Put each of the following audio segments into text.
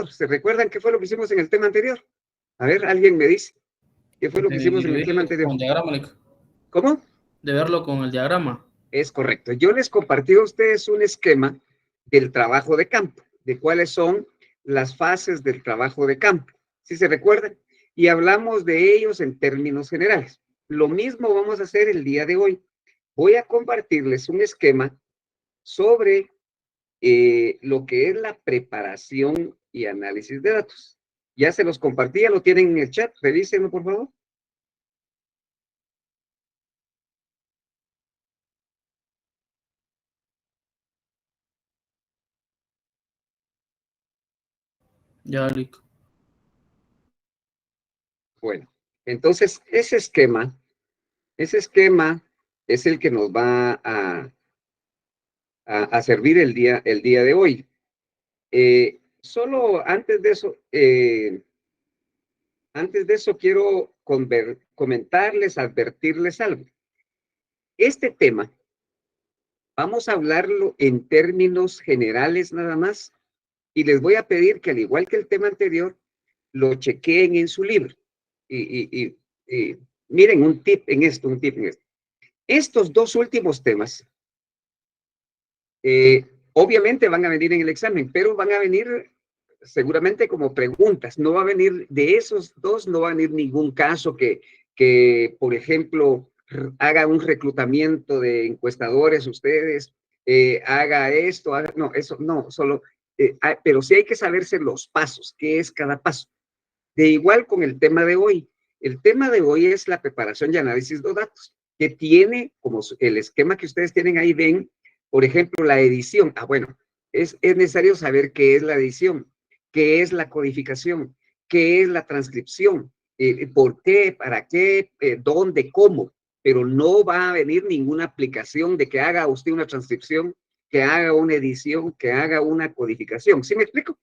¿Se recuerdan qué fue lo que hicimos en el tema anterior? A ver, alguien me dice. ¿Qué fue lo que hicimos en el tema anterior? Con diagrama, Lick. ¿Cómo? De verlo con el diagrama. Es correcto. Yo les compartí a ustedes un esquema del trabajo de campo, de cuáles son las fases del trabajo de campo. ¿Sí se recuerdan? Y hablamos de ellos en términos generales. Lo mismo vamos a hacer el día de hoy. Voy a compartirles un esquema sobre lo que es la preparación y análisis de datos. Ya se los compartí, ya lo tienen en el chat. Revísenlo, por favor. Ya, Lick. Bueno, entonces ese esquema es el que nos va a servir el día de hoy. Solo antes de eso quiero comentarles, advertirles algo. Este tema, vamos a hablarlo en términos generales nada más, y les voy a pedir que al igual que el tema anterior, lo chequeen en su libro. Y miren, un tip en esto. Estos dos últimos temas, obviamente van a venir en el examen, pero van a venir seguramente como preguntas. No va a venir de esos dos, no va a venir ningún caso que por ejemplo, haga un reclutamiento de encuestadores ustedes, haga esto, no, eso no, solo, pero sí hay que saberse los pasos, qué es cada paso. De igual con el tema de hoy. El tema de hoy es la preparación y análisis de datos, que tiene, como el esquema que ustedes tienen ahí, ven, por ejemplo, la edición. Bueno, es necesario saber qué es la edición, qué es la codificación, qué es la transcripción, por qué, para qué, dónde, cómo, pero no va a venir ninguna aplicación de que haga usted una transcripción, que haga una edición, que haga una codificación. ¿Sí me explico?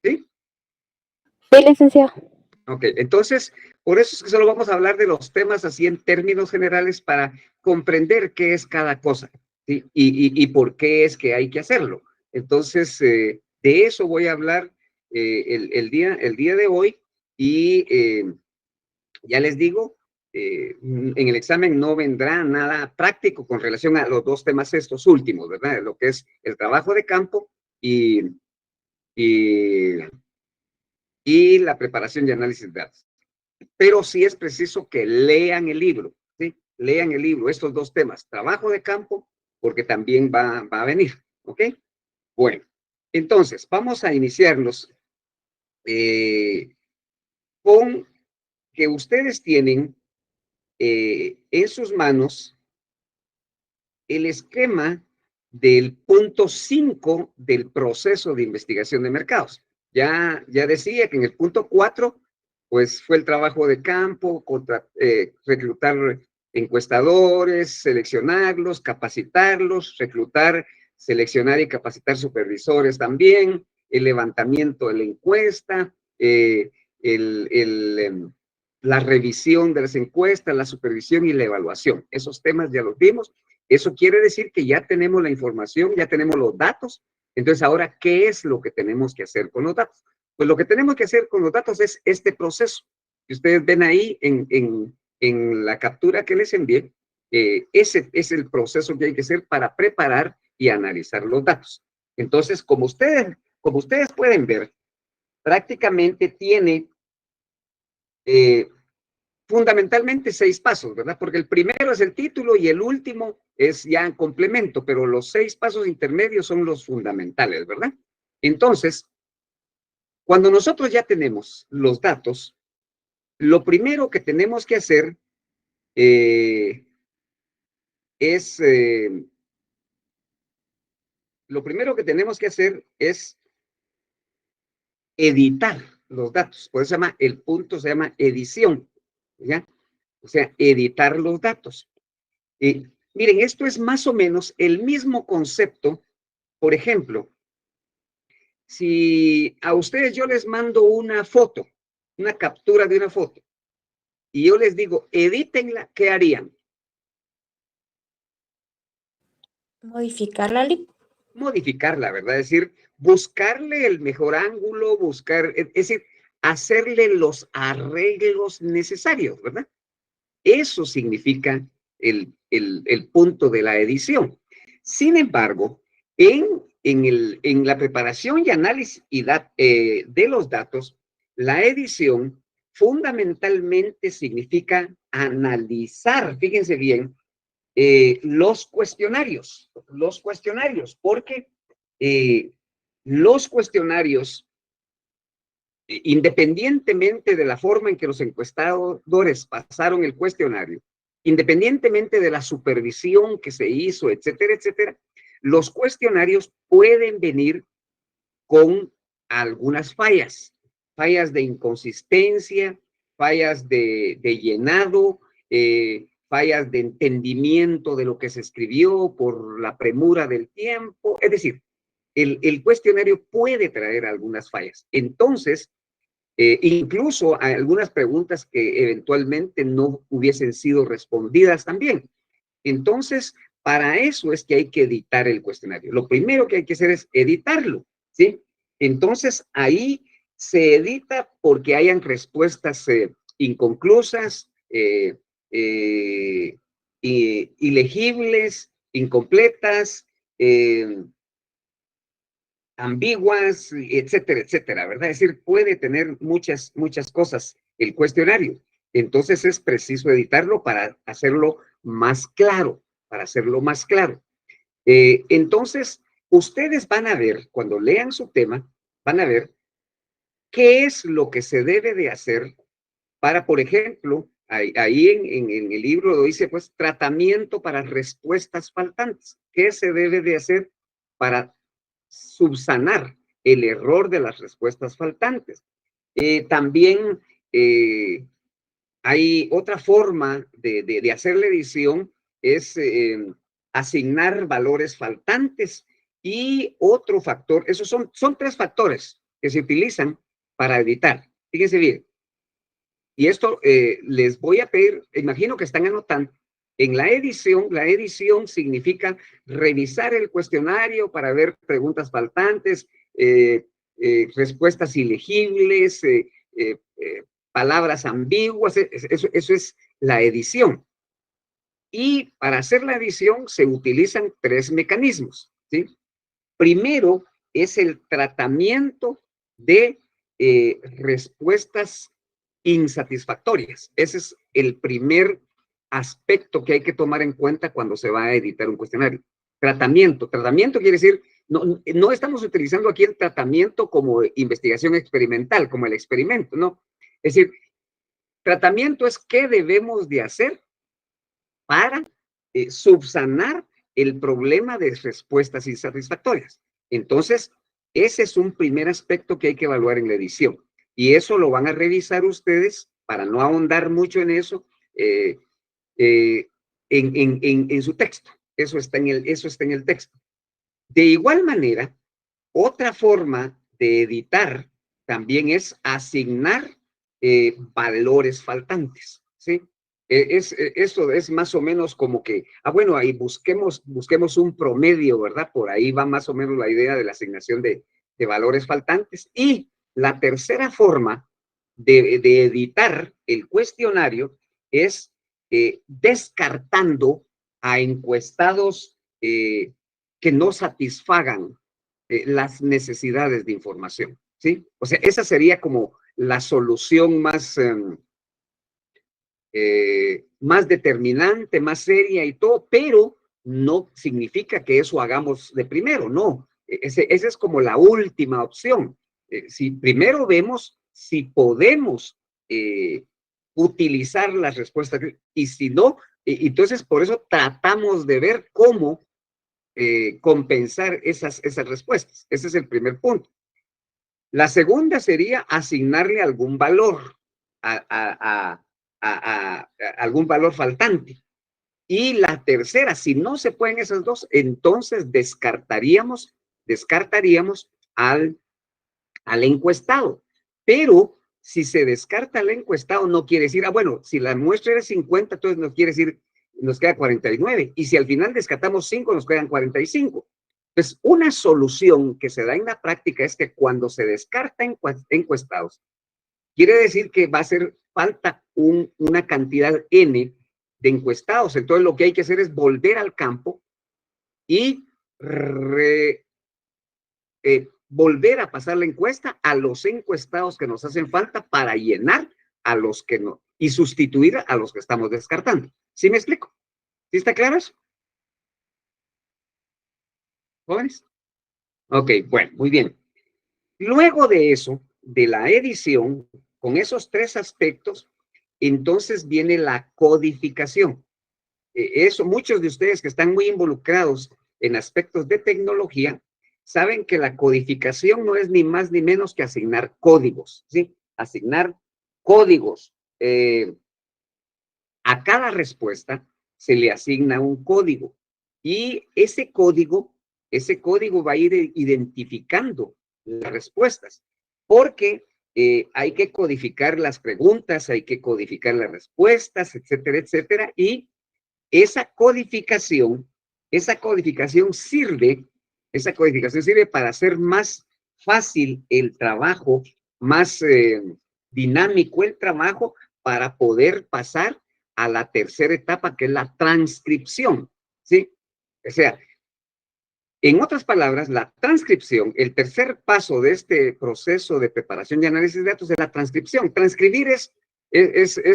¿Sí? Sí, licenciado. Ok, entonces, por eso es que solo vamos a hablar de los temas así en términos generales para comprender qué es cada cosa, ¿sí? Y por qué es que hay que hacerlo. Entonces, de eso voy a hablar el día de hoy y ya les digo, en el examen no vendrá nada práctico con relación a los dos temas estos últimos, ¿verdad? Lo que es el trabajo de campo y, y, y la preparación y análisis de datos. Pero sí es preciso que lean el libro, ¿sí? Lean el libro, estos dos temas, trabajo de campo, porque también va a venir, ¿ok? Bueno, entonces, vamos a iniciarnos con que ustedes tienen en sus manos el esquema del punto 5 del proceso de investigación de mercados. Ya decía que en el punto 4, pues fue el trabajo de campo, reclutar encuestadores, seleccionarlos, capacitarlos, reclutar, seleccionar y capacitar supervisores también, el levantamiento de la encuesta, la revisión de las encuestas, la supervisión y la evaluación. Esos temas ya los vimos. Eso quiere decir que ya tenemos la información, ya tenemos los datos. Entonces, ahora, ¿qué es lo que tenemos que hacer con los datos? Pues lo que tenemos que hacer con los datos es este proceso que ustedes ven ahí en la captura que les envié. Ese es el proceso que hay que hacer para preparar y analizar los datos. Entonces, como ustedes pueden ver, prácticamente tiene fundamentalmente 6 pasos, ¿verdad? Porque el primero es el título y el último es ya en complemento, pero los 6 pasos intermedios son los fundamentales, ¿verdad? Entonces, cuando nosotros ya tenemos los datos, lo primero que tenemos que hacer es editar los datos. Por eso el punto se llama edición, ¿ya? O sea, editar los datos. Miren, esto es más o menos el mismo concepto. Por ejemplo, si a ustedes yo les mando una foto, una captura de una foto, y yo les digo, edítenla, ¿qué harían? Modificarla, Lick. Modificarla, ¿verdad? Es decir, buscarle el mejor ángulo, es decir, hacerle los arreglos necesarios, ¿verdad? Eso significa el punto de la edición. Sin embargo, en la preparación y análisis de los datos, la edición fundamentalmente significa analizar, fíjense bien, los cuestionarios, porque los cuestionarios, independientemente de la forma en que los encuestadores pasaron el cuestionario, independientemente de la supervisión que se hizo, etcétera, etcétera, los cuestionarios pueden venir con algunas fallas de inconsistencia, fallas de llenado, fallas de entendimiento de lo que se escribió por la premura del tiempo. Es decir, el cuestionario puede traer algunas fallas. Entonces, incluso hay algunas preguntas que eventualmente no hubiesen sido respondidas también. Entonces, para eso es que hay que editar el cuestionario. Lo primero que hay que hacer es editarlo, ¿sí? Entonces, ahí se edita porque hayan respuestas inconclusas, ilegibles, incompletas, ambiguas, etcétera, etcétera, ¿verdad? Es decir, puede tener muchas cosas el cuestionario. Entonces es preciso editarlo para hacerlo más claro, entonces, ustedes van a ver, cuando lean su tema, van a ver qué es lo que se debe de hacer para, por ejemplo, ahí en el libro lo dice, pues, tratamiento para respuestas faltantes. ¿Qué se debe de hacer para subsanar el error de las respuestas faltantes? También hay otra forma de hacer la edición, es asignar valores faltantes. Y otro factor, esos son tres factores que se utilizan para editar. Fíjense bien. Y esto les voy a pedir, imagino que están anotando. En la edición significa revisar el cuestionario para ver preguntas faltantes, respuestas ilegibles, palabras ambiguas. Eso es la edición. Y para hacer la edición se utilizan tres mecanismos, ¿sí? Primero es el tratamiento de respuestas insatisfactorias. Ese es el primer aspecto que hay que tomar en cuenta cuando se va a editar un cuestionario. Tratamiento quiere decir, no estamos utilizando aquí el tratamiento como investigación experimental, como el experimento, no. Es decir, tratamiento es qué debemos de hacer para subsanar el problema de respuestas insatisfactorias. Entonces, ese es un primer aspecto que hay que evaluar en la edición. Y eso lo van a revisar ustedes, para no ahondar mucho en eso, en su texto. Eso está en el texto. De igual manera, otra forma de editar también es asignar valores faltantes, ¿sí? Eso es más o menos como que, bueno, ahí busquemos un promedio, ¿verdad? Por ahí va más o menos la idea de la asignación de valores faltantes. Y la tercera forma de editar el cuestionario es descartando a encuestados que no satisfagan las necesidades de información, ¿sí? O sea, esa sería como la solución más determinante, más seria y todo, pero no significa que eso hagamos de primero, no. Esa es como la última opción. Si primero vemos si podemos utilizar las respuestas, y si no, entonces por eso tratamos de ver cómo compensar esas respuestas. Ese es el primer punto. La segunda sería asignarle algún valor a algún valor faltante. Y la tercera, si no se pueden esas dos, entonces descartaríamos al encuestado. Pero si se descarta al encuestado, no quiere decir, bueno, si la muestra era 50, entonces nos quiere decir, nos queda 49. Y si al final descartamos 5, nos quedan 45. Pues una solución que se da en la práctica es que cuando se descarta encuestados, quiere decir que va a hacer falta una cantidad N de encuestados. Entonces lo que hay que hacer es volver al campo y volver a pasar la encuesta a los encuestados que nos hacen falta para llenar a los que no, y sustituir a los que estamos descartando. ¿Sí me explico? ¿Sí está claro eso? ¿Jóvenes? Ok, bueno, muy bien. Luego de eso, de la edición, con esos tres aspectos, entonces viene la codificación. Eso, muchos de ustedes que están muy involucrados en aspectos de tecnología, saben que la codificación no es ni más ni menos que asignar códigos, ¿sí? Asignar códigos. A cada respuesta se le asigna un código y ese código va a ir identificando las respuestas, porque hay que codificar las preguntas, hay que codificar las respuestas, etcétera, etcétera, y esa codificación sirve para hacer más fácil el trabajo, más dinámico el trabajo, para poder pasar a la tercera etapa, que es la transcripción, ¿sí? O sea, en otras palabras, la transcripción, el tercer paso de este proceso de preparación y análisis de datos es la transcripción. Transcribir es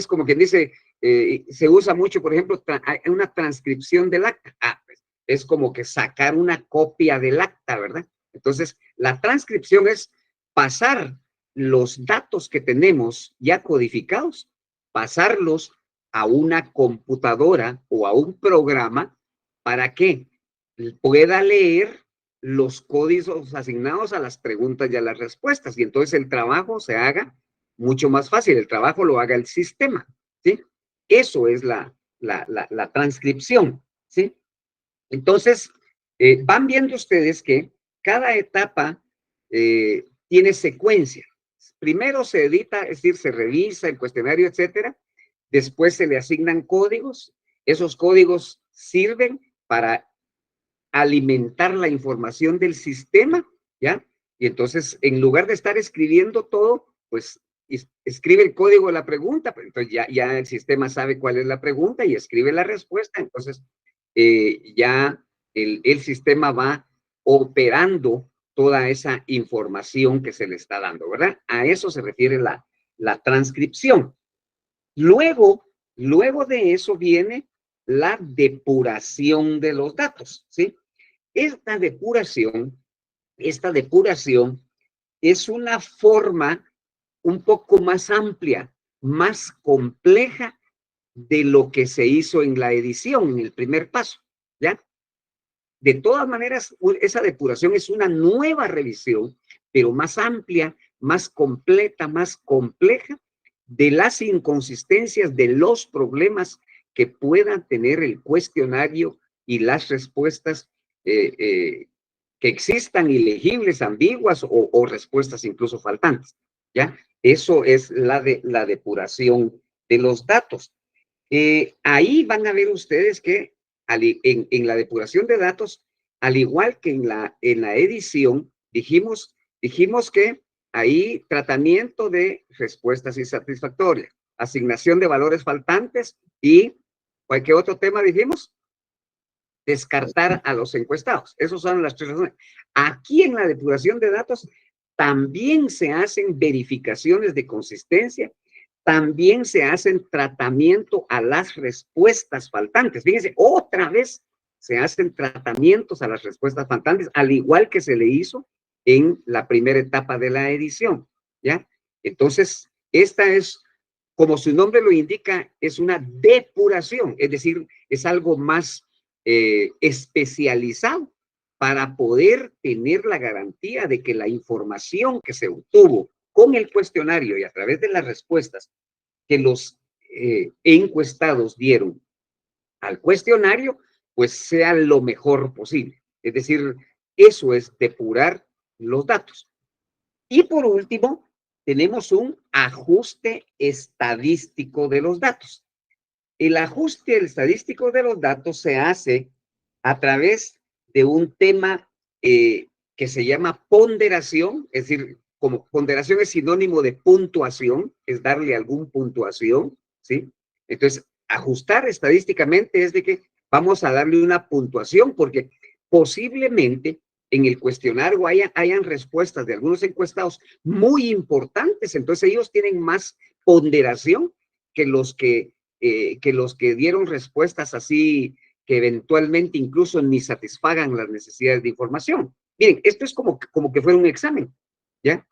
como quien dice, se usa mucho, por ejemplo, una transcripción del acta. Pues, es como que sacar una copia del acta, ¿verdad? Entonces, la transcripción es pasar los datos que tenemos ya codificados, pasarlos a una computadora o a un programa. ¿Para qué? Pueda leer los códigos asignados a las preguntas y a las respuestas, y entonces el trabajo se haga mucho más fácil, el trabajo lo haga el sistema, ¿sí? Eso es la transcripción, ¿sí? Entonces, van viendo ustedes que cada etapa tiene secuencia. Primero se edita, es decir, se revisa el cuestionario, etcétera. Después se le asignan códigos. Esos códigos sirven para alimentar la información del sistema, ¿ya? Y entonces, en lugar de estar escribiendo todo, pues escribe el código de la pregunta, pero entonces ya el sistema sabe cuál es la pregunta y escribe la respuesta. Entonces, ya el sistema va operando toda esa información que se le está dando, ¿verdad? A eso se refiere la transcripción. Luego de eso viene la depuración de los datos, ¿sí? Esta depuración es una forma un poco más amplia, más compleja de lo que se hizo en la edición, en el primer paso, ¿ya? De todas maneras, esa depuración es una nueva revisión, pero más amplia, más completa, más compleja, de las inconsistencias, de los problemas que puedan tener el cuestionario y las respuestas que existan ilegibles, ambiguas o respuestas incluso faltantes, ¿ya? Eso es la depuración de los datos. Ahí van a ver ustedes que en la depuración de datos, al igual que en la edición, dijimos que ahí tratamiento de respuestas insatisfactorias, asignación de valores faltantes y cualquier otro tema dijimos, descartar a los encuestados. Esas son las tres razones. Aquí en la depuración de datos también se hacen verificaciones de consistencia, también se hacen tratamiento a las respuestas faltantes. Fíjense, otra vez se hacen tratamientos a las respuestas faltantes, al igual que se le hizo en la primera etapa de la edición, ¿ya? Entonces, esta es, como su nombre lo indica, es una depuración, es decir, es algo más especializado para poder tener la garantía de que la información que se obtuvo con el cuestionario y a través de las respuestas que los encuestados dieron al cuestionario, pues sea lo mejor posible. Es decir, eso es depurar los datos. Y por último, tenemos un ajuste estadístico de los datos. El ajuste estadístico de los datos se hace a través de un tema que se llama ponderación, es decir, como ponderación es sinónimo de puntuación, es darle algún puntuación, ¿sí? Entonces, ajustar estadísticamente es de que vamos a darle una puntuación, porque posiblemente en el cuestionario hayan respuestas de algunos encuestados muy importantes, entonces ellos tienen más ponderación que los que dieron respuestas así que eventualmente incluso ni satisfagan las necesidades de información. Miren, esto es como que fuera un examen, ¿ya?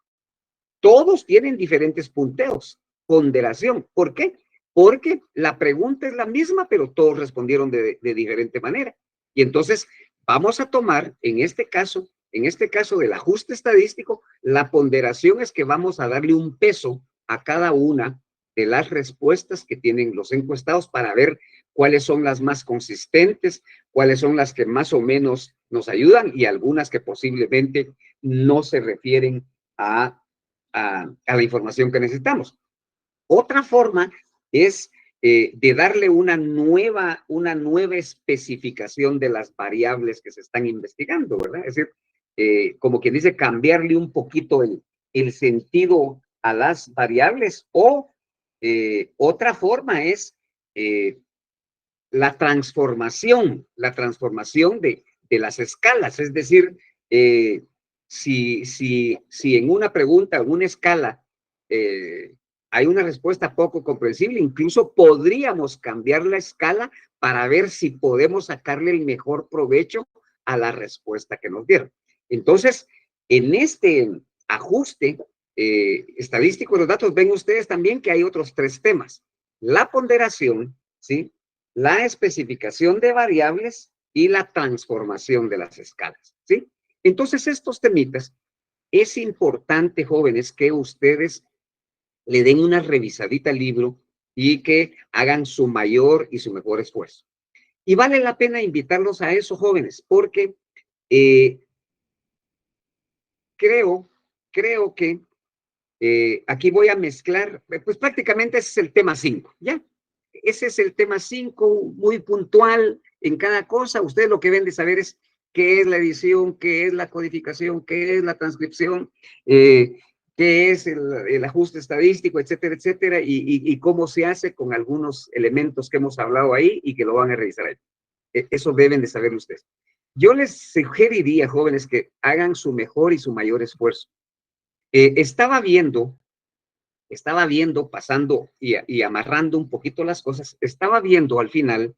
Todos tienen diferentes punteos, ponderación. ¿Por qué? Porque la pregunta es la misma, pero todos respondieron de diferente manera. Y entonces vamos a tomar, en este caso del ajuste estadístico, la ponderación es que vamos a darle un peso a cada una de las respuestas que tienen los encuestados para ver cuáles son las más consistentes, cuáles son las que más o menos nos ayudan y algunas que posiblemente no se refieren a la información que necesitamos. Otra forma es de darle una nueva especificación de las variables que se están investigando, ¿verdad? Es decir, como quien dice, cambiarle un poquito el sentido a las variables, o otra forma es la transformación de las escalas, es decir, si en una pregunta, en una escala, hay una respuesta poco comprensible, incluso podríamos cambiar la escala para ver si podemos sacarle el mejor provecho a la respuesta que nos dieron. Entonces, en este ajuste estadístico de los datos, ven ustedes también que hay otros 3 temas. La ponderación, ¿sí? La especificación de variables y la transformación de las escalas, ¿sí? Entonces, estos temitas, es importante, jóvenes, que ustedes le den una revisadita al libro y que hagan su mayor y su mejor esfuerzo. Y vale la pena invitarlos a eso, jóvenes, porque creo que aquí voy a mezclar, pues prácticamente ese es el tema 5, ¿ya? Ese es el tema 5, muy puntual en cada cosa. Ustedes lo que deben de saber es qué es la edición, qué es la codificación, qué es la transcripción, qué es el ajuste estadístico, etcétera, etcétera, y cómo se hace con algunos elementos que hemos hablado ahí y que lo van a revisar ahí. Eso deben de saber ustedes. Yo les sugeriría, jóvenes, que hagan su mejor y su mayor esfuerzo. Estaba viendo, pasando y amarrando un poquito las cosas, estaba viendo al final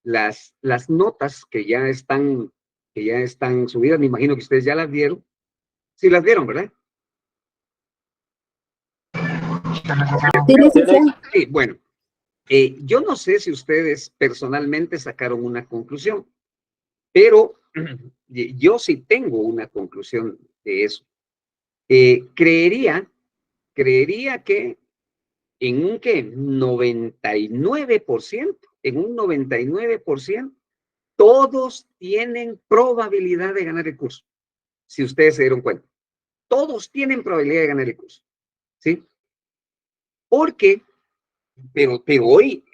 las notas que ya están subidas. Me imagino que ustedes ya las vieron. Sí las vieron, ¿verdad? Sí, licenciado. Sí, bueno, yo no sé si ustedes personalmente sacaron una conclusión, pero yo sí tengo una conclusión de eso. Creería que en un 99%, todos tienen probabilidad de ganar el curso. Si ustedes se dieron cuenta, todos tienen probabilidad de ganar el curso, ¿sí? Porque, pero hoy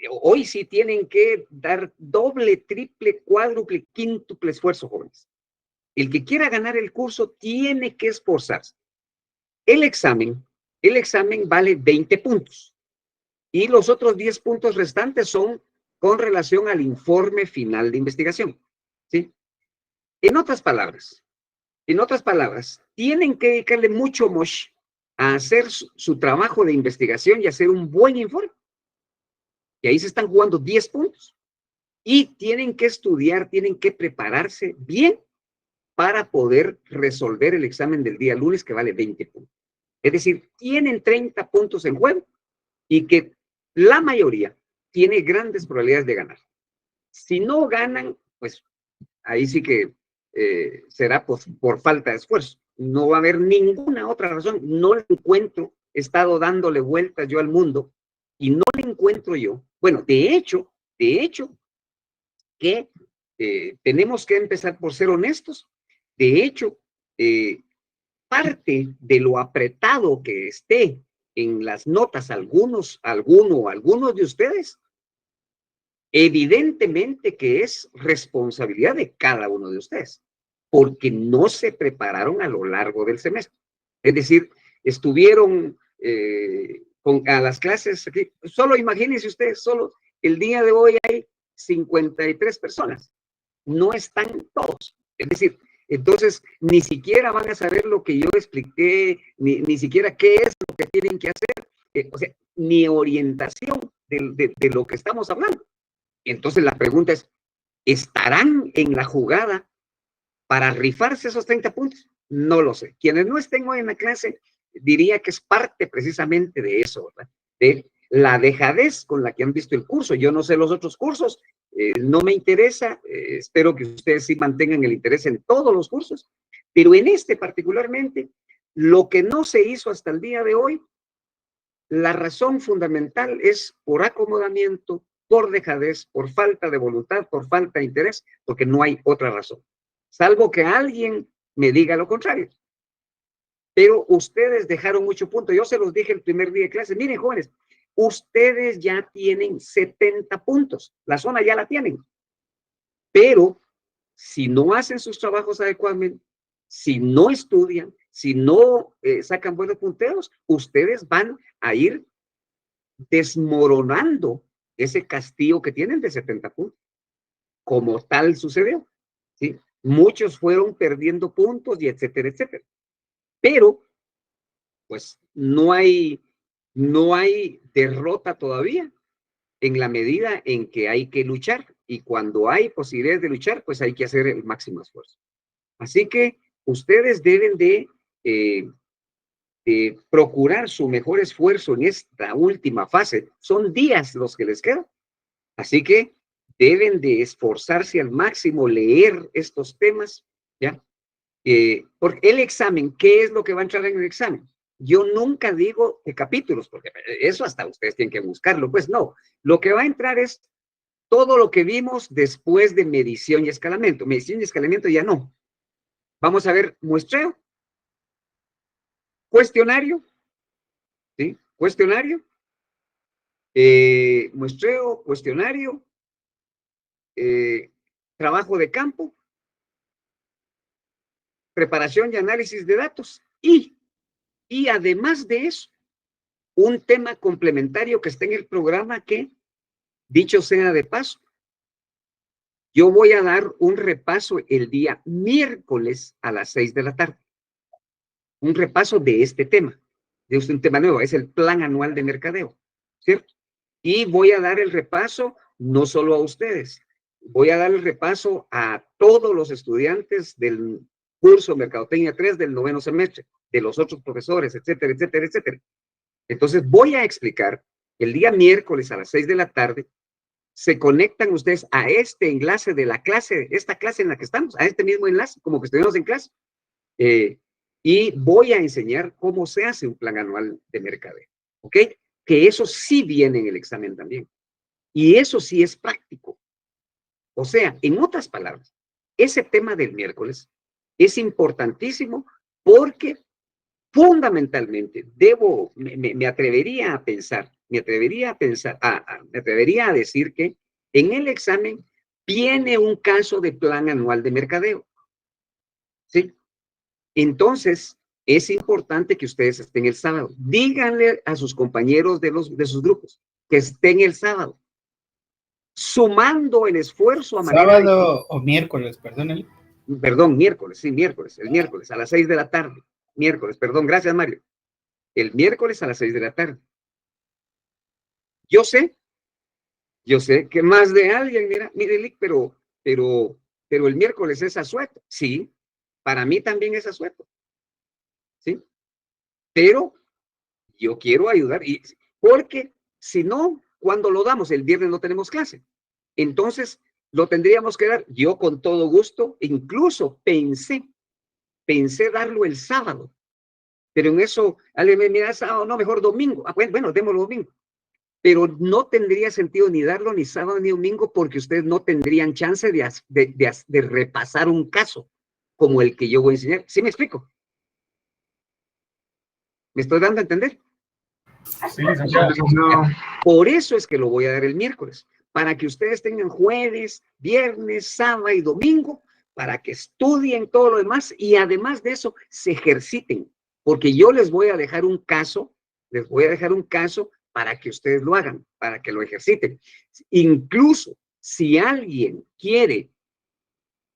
sí tienen que dar doble, triple, cuádruple, quíntuple esfuerzo, jóvenes. El que quiera ganar el curso tiene que esforzarse. El examen vale 20 puntos. Y los otros 10 puntos restantes son con relación al informe final de investigación, ¿sí? En otras palabras, tienen que dedicarle mucho mosh a hacer su trabajo de investigación y hacer un buen informe. Y ahí se están jugando 10 puntos. Y tienen que estudiar, tienen que prepararse bien para poder resolver el examen del día lunes, que vale 20 puntos. Es decir, tienen 30 puntos en juego y que la mayoría tiene grandes probabilidades de ganar. Si no ganan, pues ahí sí que será por falta de esfuerzo. No va a haber ninguna otra razón. No le encuentro, he estado dándole vueltas yo al mundo y no le encuentro yo. Bueno, de hecho, que tenemos que empezar por ser honestos. De hecho, parte de lo apretado que esté en las notas algunos de ustedes, evidentemente que es responsabilidad de cada uno de ustedes. porque no se prepararon a lo largo del semestre. Es decir, estuvieron a las clases aquí. Solo imagínense ustedes, solo el día de hoy hay 53 personas. No están todos. Es decir, entonces ni siquiera van a saber lo que yo expliqué, ni siquiera qué es lo que tienen que hacer. O sea, ni orientación de lo que estamos hablando. Entonces la pregunta es, ¿estarán en la jugada para rifarse esos 30 puntos? No lo sé. Quienes no estén hoy en la clase, diría que es parte precisamente de eso, ¿verdad? De la dejadez con la que han visto el curso. Yo no sé los otros cursos, no me interesa, espero que ustedes sí mantengan el interés en todos los cursos, pero en este particularmente, lo que no se hizo hasta el día de hoy, la razón fundamental es por acomodamiento, por dejadez, por falta de voluntad, por falta de interés, porque no hay otra razón. Salvo que alguien me diga lo contrario. Pero ustedes dejaron mucho punto. Yo se los dije el primer día de clase. Miren, jóvenes, ustedes ya tienen 70 puntos. La zona ya la tienen. Pero si no hacen sus trabajos adecuadamente, si no estudian, si no sacan buenos punteos, ustedes van a ir desmoronando ese castillo que tienen de 70 puntos. Como tal sucedió, ¿sí? Muchos fueron perdiendo puntos y etcétera, etcétera. Pero, pues, no hay derrota todavía en la medida en que hay que luchar. Y cuando hay posibilidades de luchar, pues hay que hacer el máximo esfuerzo. Así que ustedes deben de procurar su mejor esfuerzo en esta última fase. Son días los que les quedan. Así que deben de esforzarse al máximo, leer estos temas, ¿ya? Porque el examen, ¿qué es lo que va a entrar en el examen? Yo nunca digo de capítulos, porque eso hasta ustedes tienen que buscarlo. Pues no, lo que va a entrar es todo lo que vimos después de medición y escalamiento. Medición y escalamiento ya no. Vamos a ver muestreo, cuestionario, ¿sí? Cuestionario, muestreo, cuestionario, trabajo de campo, preparación y análisis de datos y además de eso, un tema complementario que está en el programa que, dicho sea de paso, yo voy a dar un repaso el día miércoles a las 6 de la tarde. Un repaso de este tema. De un tema nuevo, es el plan anual de mercadeo, ¿cierto? Y voy a dar el repaso no solo a ustedes, voy a dar el repaso a todos los estudiantes del curso Mercadotecnia 3 del 9º semestre, de los otros profesores, etcétera, etcétera, etcétera. Entonces voy a explicar el día miércoles a las 6 de la tarde, se conectan ustedes a este enlace de la clase, esta clase en la que estamos, a este mismo enlace, como que estuvimos en clase, y voy a enseñar cómo se hace un plan anual de mercadeo, ¿ok? Que eso sí viene en el examen también, y eso sí es práctico. O sea, en otras palabras, ese tema del miércoles es importantísimo porque fundamentalmente me atrevería a pensar, me atrevería a decir que en el examen viene un caso de plan anual de mercadeo. ¿Sí? Entonces, es importante que ustedes estén el sábado. Díganle a sus compañeros de sus grupos que estén el sábado, sumando el esfuerzo a manera ¿Sábado o miércoles, perdónenle? Perdón, miércoles, sí, miércoles, el miércoles a las 6 de la tarde. Miércoles, perdón, gracias, Mario. El miércoles a las 6 de la tarde. Yo sé que más de alguien, mire, pero el miércoles es asueto. Sí, para mí también es asueto. ¿Sí? Pero yo quiero ayudar, porque si no, cuando lo damos, el viernes no tenemos clase. Entonces, lo tendríamos que dar, yo con todo gusto, incluso pensé darlo el sábado, pero en eso, alguien me mira, sábado, no, mejor domingo. Bueno, démoslo domingo. Pero no tendría sentido ni darlo ni sábado ni domingo porque ustedes no tendrían chance de repasar un caso como el que yo voy a enseñar. ¿Sí me explico? ¿Me estoy dando a entender? Sí, licenciado. Por eso es que lo voy a dar el miércoles, para que ustedes tengan jueves, viernes, sábado y domingo para que estudien todo lo demás y además de eso se ejerciten, porque yo les voy a dejar un caso, para que ustedes lo hagan, para que lo ejerciten. Incluso si alguien quiere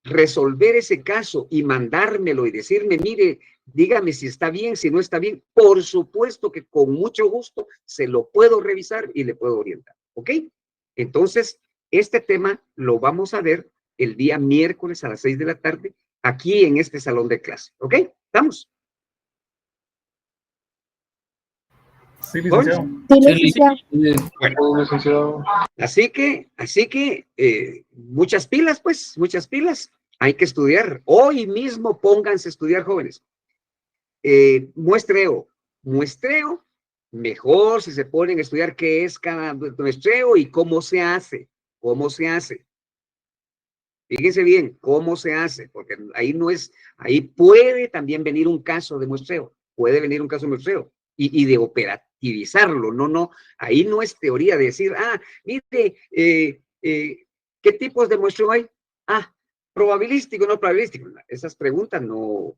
resolver ese caso y mandármelo y decirme, mire, dígame si está bien, si no está bien, por supuesto que con mucho gusto se lo puedo revisar y le puedo orientar, ¿ok? Entonces, este tema lo vamos a ver el día miércoles a las 6 de la tarde aquí en este salón de clase, ¿ok? ¿Estamos? Sí, licenciado. Sí, licenciado. Bueno, Licenciado. así que muchas pilas, pues, muchas pilas. Hay que estudiar. Hoy mismo pónganse a estudiar, jóvenes. Muestreo, mejor si se ponen a estudiar qué es cada muestreo y cómo se hace. Fíjense bien cómo se hace, porque ahí no es, ahí puede también venir un caso de muestreo, y de operativizarlo, no, ahí no es teoría de decir, mire, ¿qué tipos de muestreo hay? Probabilístico, no probabilístico. Esas preguntas no,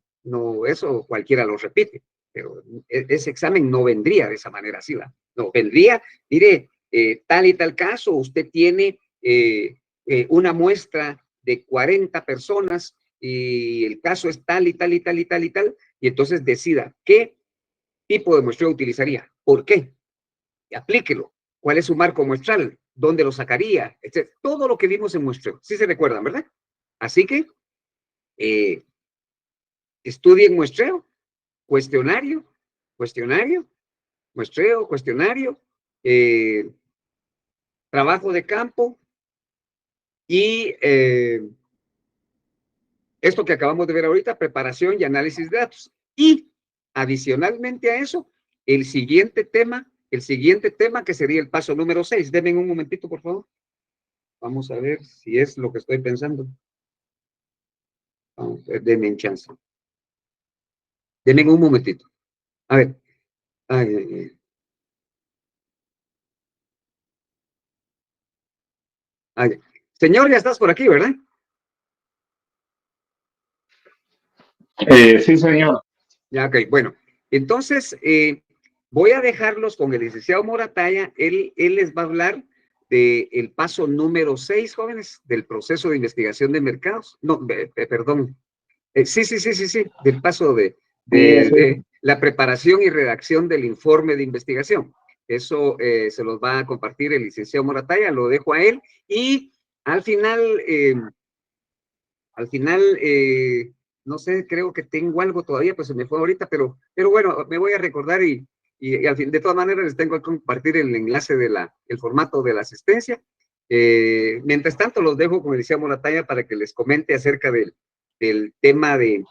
eso cualquiera lo repite, pero ese examen no vendría de esa manera así, ¿va? No, vendría, mire, tal y tal caso, usted tiene una muestra de 40 personas y el caso es tal y tal y tal y tal y tal, y entonces decida qué tipo de muestreo utilizaría, por qué, y aplíquelo, cuál es su marco muestral, dónde lo sacaría, etc. Todo lo que vimos en muestreo, sí se recuerdan, ¿verdad? Así que estudien muestreo, cuestionario, muestreo, cuestionario, trabajo de campo y esto que acabamos de ver ahorita, preparación y análisis de datos. Y adicionalmente a eso, el siguiente tema que sería el paso número 6. Denme un momentito, por favor. Vamos a ver si es lo que estoy pensando. Vamos a ver, denme en chance. Denme un momentito. A ver. Señor, ya estás por aquí, ¿verdad? Sí, señor. Ya, ok, bueno. Entonces, voy a dejarlos con el licenciado Morataya. Él les va a hablar del paso número 6, jóvenes, del proceso de investigación de mercados. No, perdón. Sí, del paso de la preparación y redacción del informe de investigación. Eso se los va a compartir el licenciado Morataya, lo dejo a él. Y al final, no sé, creo que tengo algo todavía, pues se me fue ahorita, pero bueno, me voy a recordar y al fin, de todas maneras les tengo que compartir el enlace el formato de la asistencia. Mientras tanto, los dejo, como decía Morataya, para que les comente acerca del tema de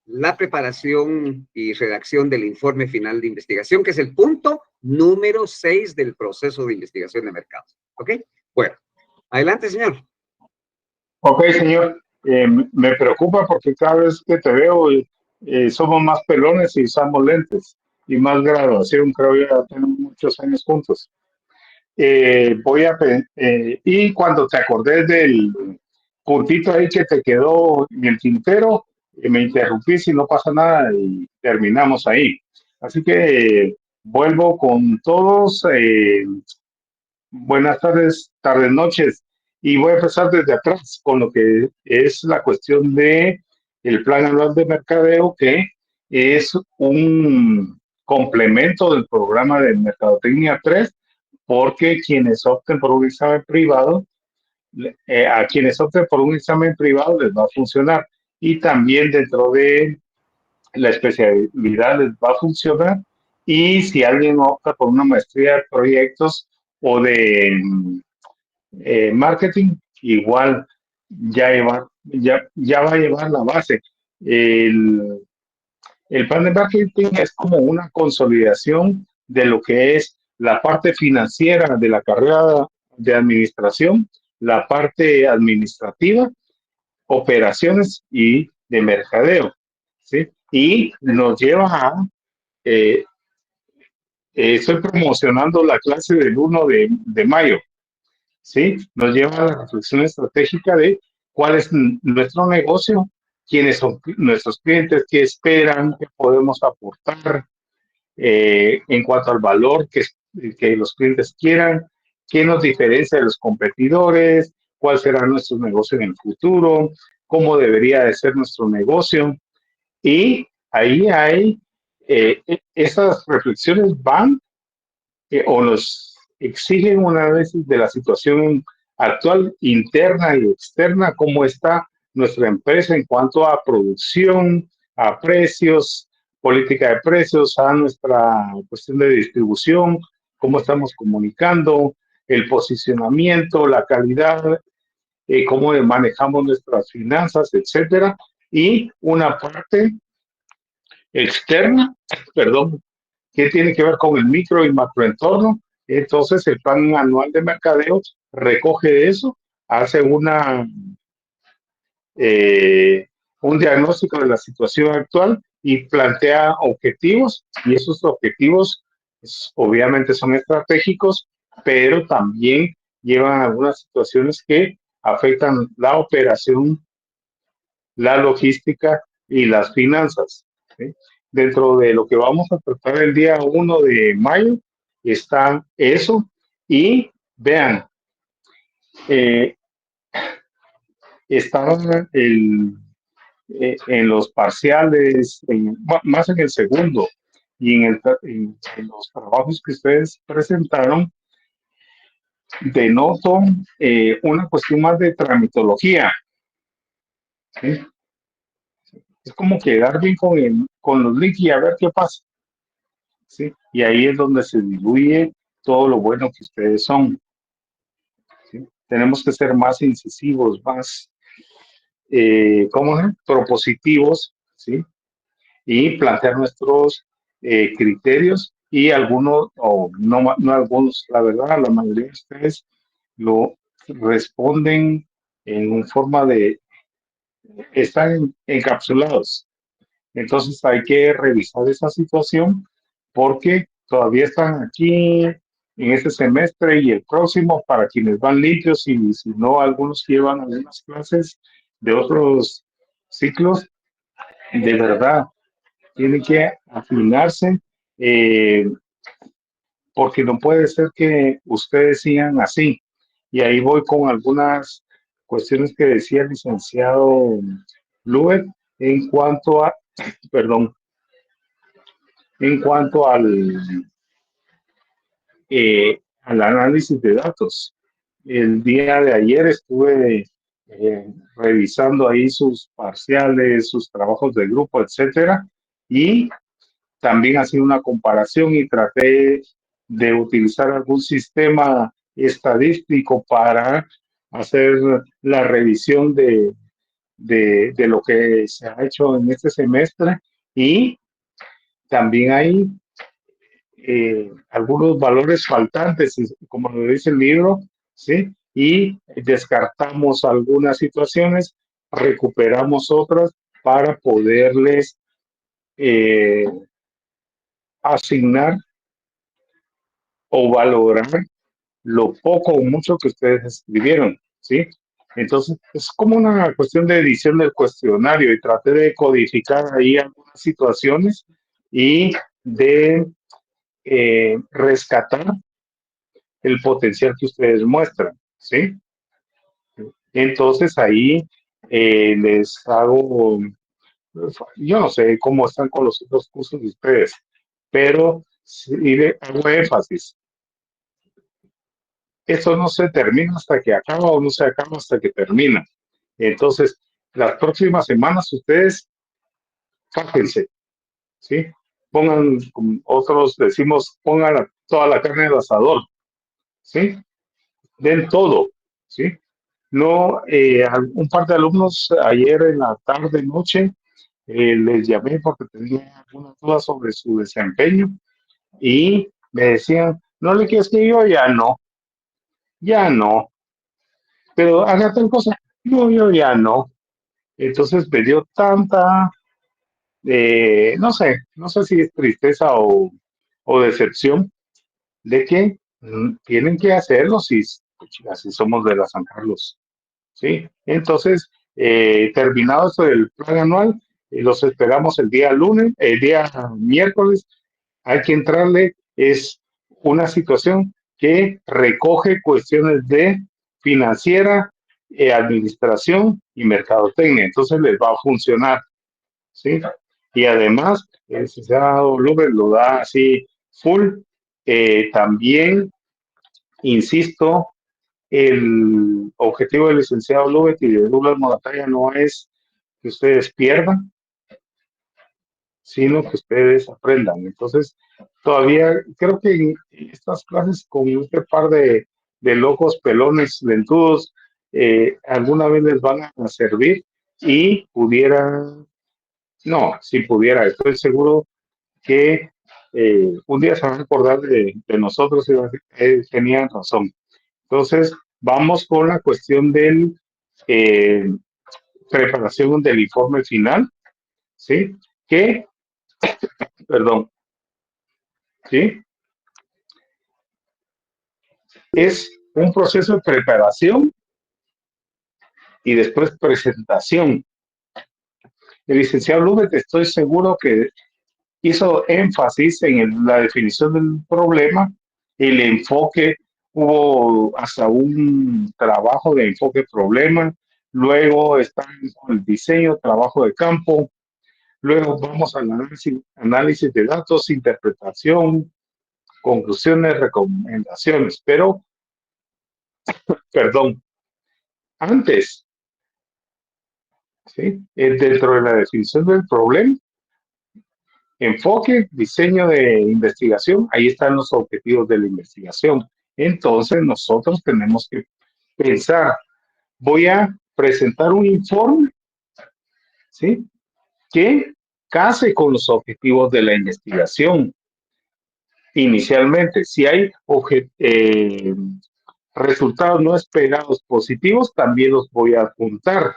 la preparación y redacción del informe final de investigación, que es el punto número 6 del proceso de investigación de mercados. ¿Ok? Bueno, adelante, señor. Ok, señor. Me preocupa porque cada vez que te veo somos más pelones y usamos lentes y más graduación, creo que ya tenemos muchos años juntos. Y cuando te acordés del puntito ahí que te quedó en el tintero, me interrumpí si no pasa nada y terminamos ahí. Así que vuelvo con todos. Buenas tardes, noches. Y voy a empezar desde atrás con lo que es la cuestión de el plan anual de mercadeo, que es un complemento del programa de Mercadotecnia 3, porque quienes opten por un examen privado, a quienes opten por un examen privado les va a funcionar. Y también dentro de la especialidad les va a funcionar. Y si alguien opta por una maestría de proyectos o de marketing, igual ya va a llevar la base. El plan de marketing es como una consolidación de lo que es la parte financiera de la carrera de administración, la parte administrativa, operaciones y de mercadeo, ¿sí? Y nos lleva a, estoy promocionando la clase del 1 de mayo, ¿sí? Nos lleva a la reflexión estratégica de cuál es nuestro negocio, quiénes son nuestros clientes, qué esperan, qué podemos aportar en cuanto al valor que los clientes quieran, qué nos diferencia de los competidores, cuál será nuestro negocio en el futuro, cómo debería de ser nuestro negocio. Y ahí hay, esas reflexiones van o nos exigen un análisis de la situación actual, interna y externa, cómo está nuestra empresa en cuanto a producción, a precios, política de precios, a nuestra cuestión de distribución, cómo estamos comunicando, el posicionamiento, la calidad, cómo manejamos nuestras finanzas, etcétera. Y una parte externa, perdón, que tiene que ver con el micro y macroentorno. Entonces, el plan anual de mercadeo recoge eso, hace un diagnóstico de la situación actual y plantea objetivos, y esos objetivos pues, obviamente son estratégicos, pero también llevan a algunas situaciones que afectan la operación, la logística y las finanzas. ¿Sí? Dentro de lo que vamos a tratar el día 1 de mayo está eso. Y vean, eh, está en los parciales, más en el segundo y en los trabajos que ustedes presentaron, denoto una cuestión más de tramitología. ¿Sí? Es como quedar bien con los links y a ver qué pasa. ¿Sí? Y ahí es donde se diluye todo lo bueno que ustedes son. ¿Sí? Tenemos que ser más incisivos, más ¿cómo es? Propositivos, ¿sí? Y plantear nuestros criterios y algunos, o no algunos, la verdad, la mayoría de ustedes lo responden en forma de, están encapsulados. Entonces hay que revisar esa situación porque todavía están aquí en este semestre y el próximo para quienes van limpios y si no, algunos llevan algunas clases de otros ciclos. De verdad, tienen que afinarse porque no puede ser que ustedes sigan así. Y ahí voy con algunas cuestiones que decía el licenciado Luet en cuanto a, perdón, en cuanto al análisis de datos. El día de ayer estuve revisando ahí sus parciales, sus trabajos de grupo, etcétera, y también hacía una comparación y traté de utilizar algún sistema estadístico para hacer la revisión de lo que se ha hecho en este semestre y también hay algunos valores faltantes, como lo dice el libro, ¿sí? Y descartamos algunas situaciones, recuperamos otras para poderles eh, asignar o valorar lo poco o mucho que ustedes escribieron, ¿sí? Entonces, es como una cuestión de edición del cuestionario y traté de codificar ahí algunas situaciones y de rescatar el potencial que ustedes muestran, ¿sí? Entonces ahí les hago, yo no sé cómo están con los otros cursos de ustedes, pero sí hago énfasis. Esto no se termina hasta que acaba o no se acaba hasta que termina. Entonces, las próximas semanas ustedes, fájense, ¿sí? Pongan, como otros decimos, pongan toda la carne del asador, ¿sí? Den todo, ¿sí? No, un par de alumnos ayer en la tarde, noche, les llamé porque tenía algunas dudas sobre su desempeño y me decían, no le quieres que ya no, pero haga tal cosa, no, yo ya no. Entonces me dio tanta, no sé si es tristeza o decepción de que tienen que hacerlo si somos de la San Carlos. ¿sí? Entonces, terminado esto del plan anual, los esperamos el día lunes, el día miércoles. Hay que entrarle, es una situación que recoge cuestiones de financiera, administración y mercadotecnia. Entonces les va a funcionar, ¿sí? Y además, el licenciado López lo da así full. También, insisto, el objetivo del licenciado López y de Douglas Morataya no es que ustedes pierdan, sino que ustedes aprendan. Entonces, todavía creo que en estas clases con este par de locos, pelones, lentudos, alguna vez les van a servir y pudiera, no, si pudiera, estoy seguro que un día se van a acordar de nosotros y van a decir, tenían razón. Entonces, vamos con la cuestión del preparación del informe final, ¿sí? Que, perdón, ¿sí? Es un proceso de preparación y después presentación. El licenciado Lubet, estoy seguro que hizo énfasis en la definición del problema, el enfoque, hubo hasta un trabajo de enfoque problema, luego está el diseño, trabajo de campo, luego vamos al análisis de datos, interpretación, conclusiones, recomendaciones, pero, perdón, antes, ¿sí? Dentro de la definición del problema, enfoque, diseño de investigación, ahí están los objetivos de la investigación. Entonces nosotros tenemos que pensar, voy a presentar un informe, ¿sí? Que case con los objetivos de la investigación. Inicialmente, si hay resultados no esperados positivos, también los voy a apuntar,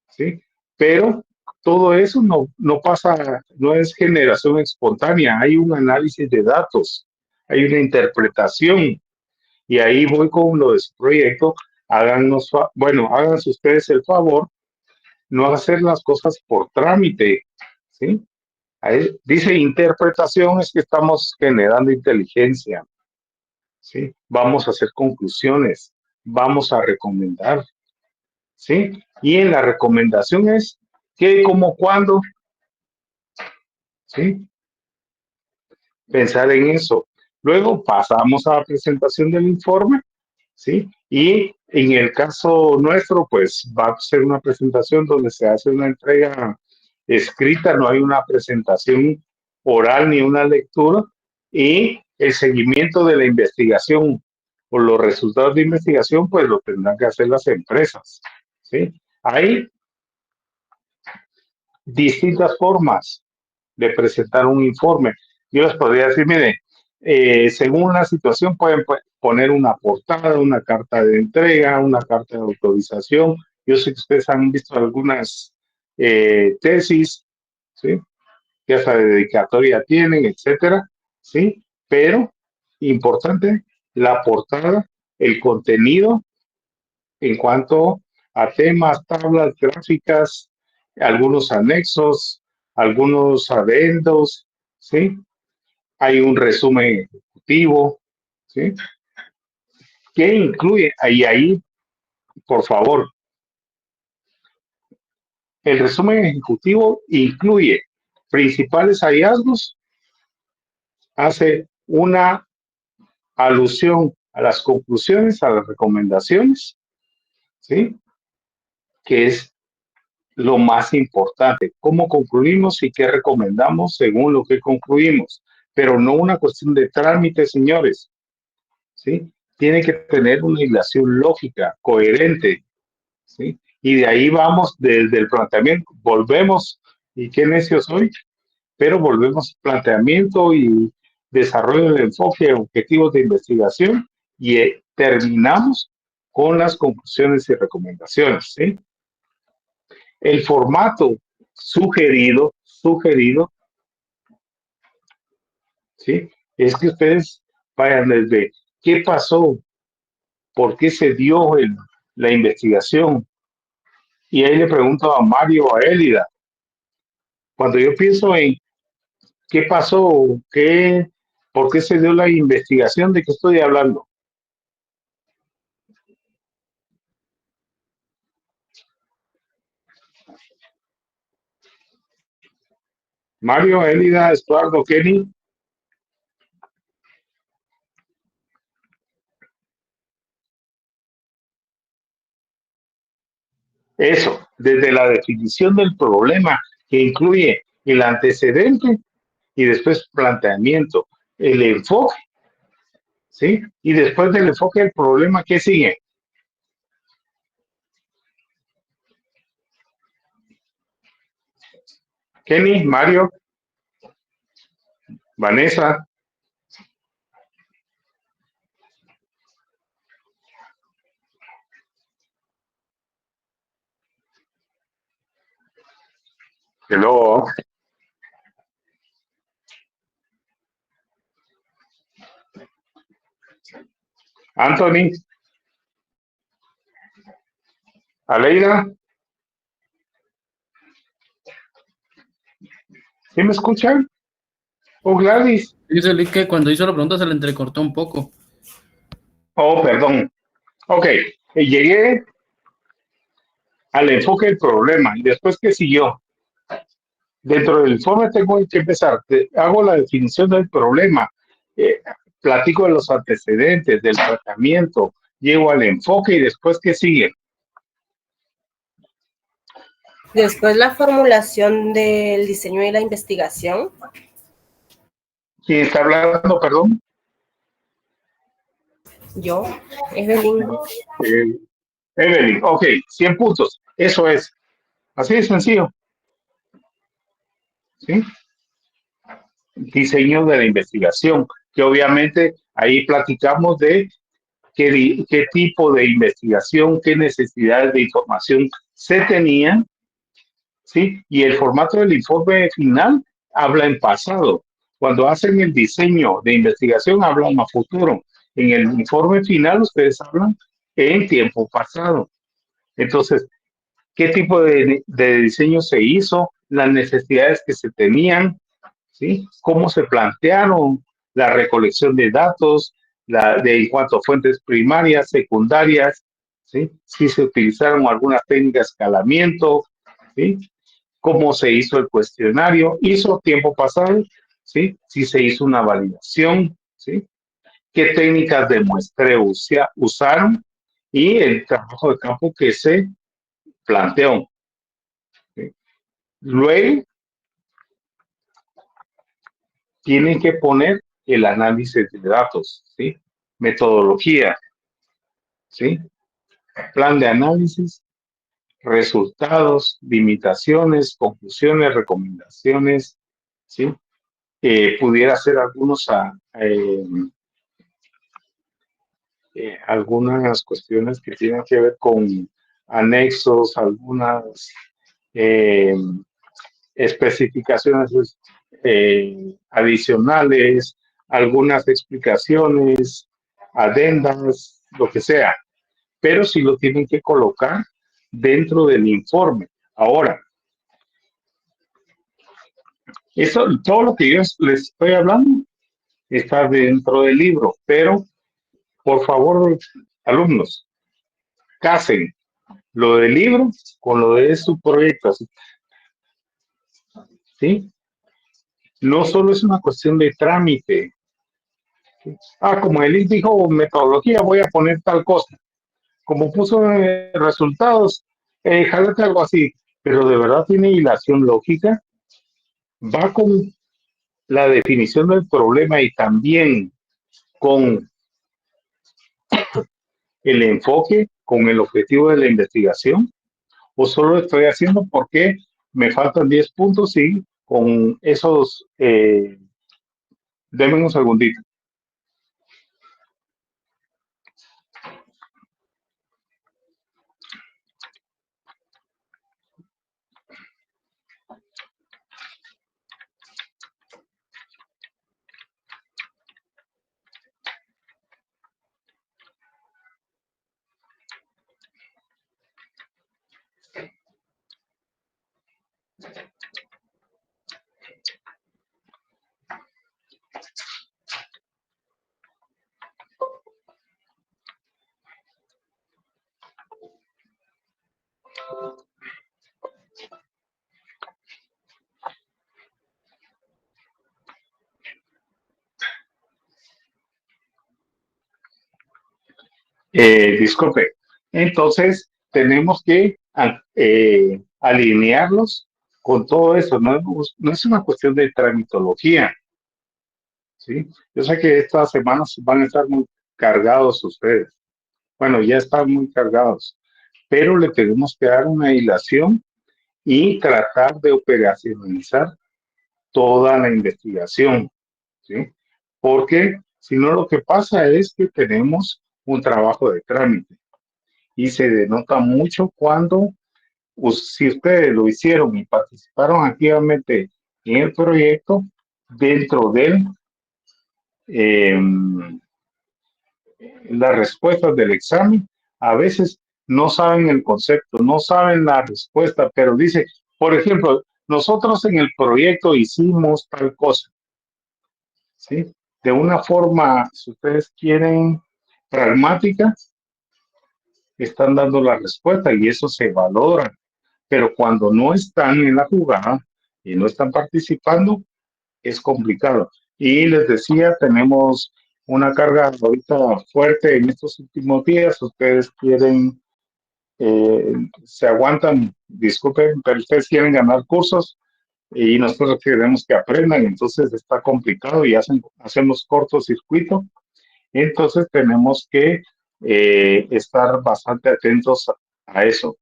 ¿sí? Pero todo eso no pasa, no es generación espontánea, hay un análisis de datos, hay una interpretación, y ahí voy con lo de su proyecto. Háganse ustedes el favor, no hacer las cosas por trámite, ¿sí? Ahí dice interpretación, es que estamos generando inteligencia, ¿sí? Vamos a hacer conclusiones, vamos a recomendar, ¿sí? Y en la recomendación es qué, cómo, cuándo, ¿sí? Pensar en eso. Luego pasamos a la presentación del informe, ¿sí? Y en el caso nuestro, pues va a ser una presentación donde se hace una entrega escrita, no hay una presentación oral ni una lectura, y el seguimiento de la investigación o los resultados de investigación, pues lo tendrán que hacer las empresas, ¿sí? Hay distintas formas de presentar un informe. Yo les podría decir, mire, según la situación pueden poner una portada, una carta de entrega, una carta de autorización. Yo sé que ustedes han visto algunas tesis, ¿sí? Que hasta dedicatoria tienen, etcétera, ¿sí? Pero, importante, la portada, el contenido en cuanto a temas, tablas, gráficas, algunos anexos, algunos adendos, ¿sí? Hay un resumen ejecutivo, ¿sí? ¿Qué incluye? Ahí, por favor, el resumen ejecutivo incluye principales hallazgos, hace una alusión a las conclusiones, a las recomendaciones, ¿sí? Que es lo más importante, cómo concluimos y qué recomendamos según lo que concluimos, pero no una cuestión de trámite, señores, ¿sí? Tiene que tener una hilación lógica, coherente, ¿sí? Y de ahí vamos desde el planteamiento, volvemos, y qué necio soy, pero volvemos al planteamiento y desarrollo del enfoque, objetivos de investigación, y terminamos con las conclusiones y recomendaciones, ¿sí? El formato sugerido, ¿sí? Es que ustedes vayan desde qué pasó, por qué se dio la investigación. Y ahí le pregunto a Mario o a Élida, cuando yo pienso en qué pasó, por qué se dio la investigación, ¿de qué estoy hablando? Mario, Élida, Estuardo, Kenny. Eso, desde la definición del problema, que incluye el antecedente y después planteamiento, el enfoque, ¿sí? Y después del enfoque del problema, ¿qué sigue? Kenny, Mario, Vanessa. Hello. Anthony, Aleida, ¿sí me escuchan? Oh, Gladys. Dice Lick que cuando hizo la pregunta se le entrecortó un poco. Oh, perdón. Ok, llegué al enfoque del problema y después, ¿qué siguió? Dentro del informe tengo que empezar, hago la definición del problema, eh, platico de los antecedentes, del tratamiento, llego al enfoque y después, ¿qué sigue? Después la formulación del diseño y la investigación. ¿Quién está hablando, perdón? Yo, Evelyn. Evelyn, ok, 100 puntos, eso es, así de sencillo, ¿sí? Diseño de la investigación, que obviamente ahí platicamos de qué tipo de investigación, qué necesidades de información se tenían, ¿sí? Y el formato del informe final habla en pasado. Cuando hacen el diseño de investigación, hablan a futuro. En el informe final, ustedes hablan en tiempo pasado. Entonces, ¿qué tipo de diseño se hizo? Las necesidades que se tenían, ¿sí? Cómo se plantearon la recolección de datos, en cuanto a fuentes primarias, secundarias, ¿sí? Si se utilizaron algunas técnicas de escalamiento, ¿sí? Cómo se hizo el cuestionario, hizo tiempo pasado, ¿sí? Si se hizo una validación, ¿sí? Qué técnicas de muestreo usaron y el trabajo de campo que se planteó, ¿sí? Luego, tienen que poner el análisis de datos, ¿sí? Metodología, ¿sí? Plan de análisis, resultados, limitaciones, conclusiones, recomendaciones, ¿sí? Pudiera ser algunas cuestiones que tienen que ver con anexos, algunas eh, especificaciones adicionales, algunas explicaciones, adendas, lo que sea, pero sí lo tienen que colocar dentro del informe. Ahora, eso, todo lo que yo les estoy hablando está dentro del libro, pero por favor, alumnos, casen lo del libro con lo de su proyecto, ¿sí? No solo es una cuestión de trámite. Como él dijo metodología, voy a poner tal cosa. Como puso resultados, jálate algo así. Pero de verdad tiene hilación lógica. Va con la definición del problema y también con el enfoque, con el objetivo de la investigación. O solo estoy haciendo porque me faltan 10 puntos y con esos, denme un segundito. Disculpe. Entonces, tenemos que alinearlos con todo eso. No es una cuestión de tramitología, ¿sí? Yo sé que estas semanas van a estar muy cargados ustedes. Bueno, ya están muy cargados, pero le tenemos que dar una dilación y tratar de operacionalizar toda la investigación, ¿sí? Porque si no, lo que pasa es que tenemos un trabajo de trámite y se denota mucho cuando, si ustedes lo hicieron y participaron activamente en el proyecto, dentro de eh, las respuestas del examen, a veces no saben el concepto, no saben la respuesta, pero dice, por ejemplo, nosotros en el proyecto hicimos tal cosa, ¿sí? De una forma, si ustedes quieren, pragmática, están dando la respuesta y eso se valora. Pero cuando no están en la jugada y no están participando, es complicado. Y les decía, tenemos una carga ahorita fuerte en estos últimos días. Ustedes quieren, se aguantan, disculpen, pero ustedes quieren ganar cursos y nosotros queremos que aprendan. Entonces está complicado y hacemos cortocircuito. Entonces tenemos que estar bastante atentos a eso.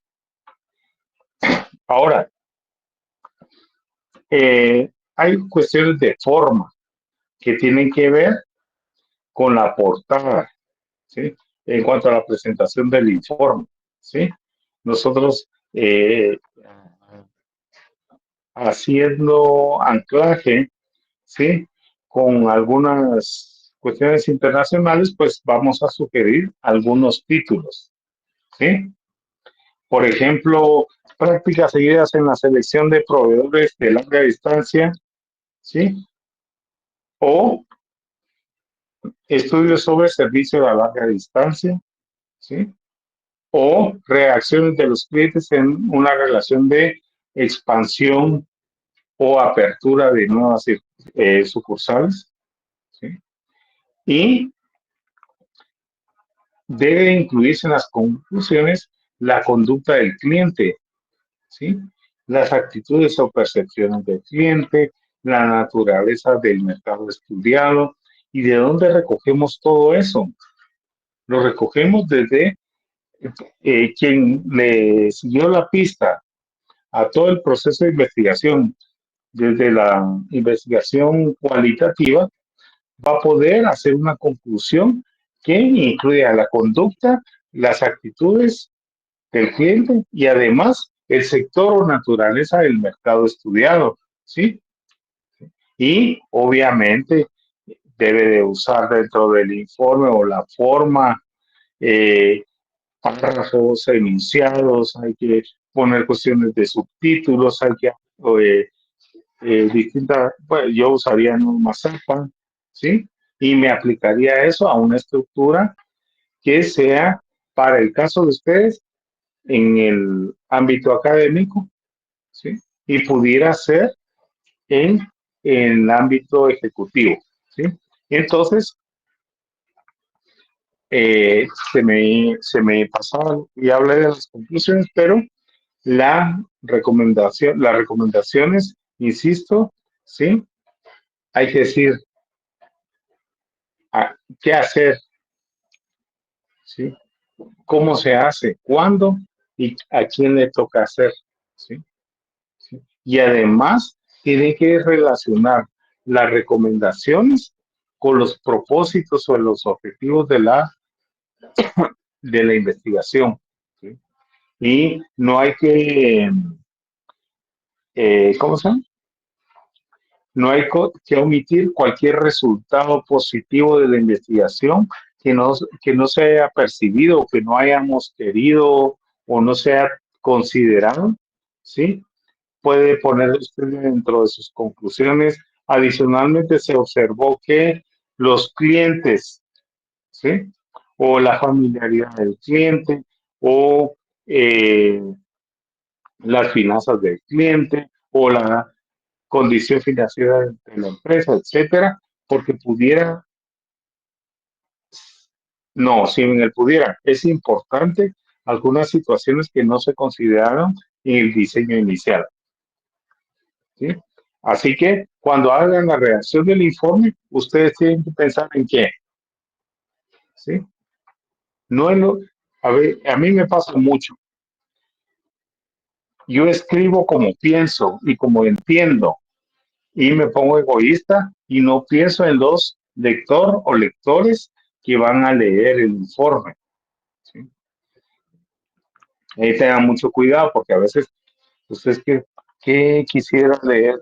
Ahora, hay cuestiones de forma que tienen que ver con la portada, ¿sí? En cuanto a la presentación del informe, ¿sí? Nosotros haciendo anclaje, ¿sí? Con algunas cuestiones internacionales, pues vamos a sugerir algunos títulos, ¿sí? Por ejemplo, prácticas seguidas en la selección de proveedores de larga distancia, ¿sí? O estudios sobre servicio a larga distancia, ¿sí? O reacciones de los clientes en una relación de expansión o apertura de nuevas sucursales, ¿sí? Y debe incluirse en las conclusiones la conducta del cliente, ¿sí? Las actitudes o percepciones del cliente, la naturaleza del mercado estudiado y de dónde recogemos todo eso. Lo recogemos desde quien le siguió la pista a todo el proceso de investigación, desde la investigación cualitativa, va a poder hacer una conclusión que incluye a la conducta, las actitudes del cliente y además el sector o naturaleza del mercado estudiado, ¿sí? Y obviamente debe de usar dentro del informe o la forma párrafos, enunciados, hay que poner cuestiones de subtítulos, hay que distintas, bueno, yo usaría un Mazapa, ¿sí? Y me aplicaría eso a una estructura que sea para el caso de ustedes en el ámbito académico, ¿sí? Y pudiera ser en el ámbito ejecutivo, ¿sí? Entonces, se me pasaba y hablé de las conclusiones, pero las recomendaciones, insisto, ¿sí? Hay que decir qué hacer, ¿sí? Cómo se hace, cuándo y a quién le toca hacer, ¿sí? ¿Sí? Y además tiene que relacionar las recomendaciones con los propósitos o los objetivos de la investigación, ¿sí? Y no hay que, ¿cómo se llama? No hay que omitir cualquier resultado positivo de la investigación que no se haya percibido, que no hayamos querido o no sea considerado, ¿sí? Puede poner usted dentro de sus conclusiones. Adicionalmente, se observó que los clientes, ¿sí? O la familiaridad del cliente o las finanzas del cliente o la condición financiera de la empresa, etcétera, porque pudiera No, si en el pudiera, es importante algunas situaciones que no se consideraron en el diseño inicial. ¿Sí? Así que cuando hagan la redacción del informe, ustedes tienen que pensar en qué. ¿Sí? No en lo, a ver, a mí me pasa mucho. Yo escribo como pienso y como entiendo y me pongo egoísta y no pienso en los lector o lectores que van a leer el informe. ¿Sí? Ahí tengan mucho cuidado porque a veces ustedes que quisieran leer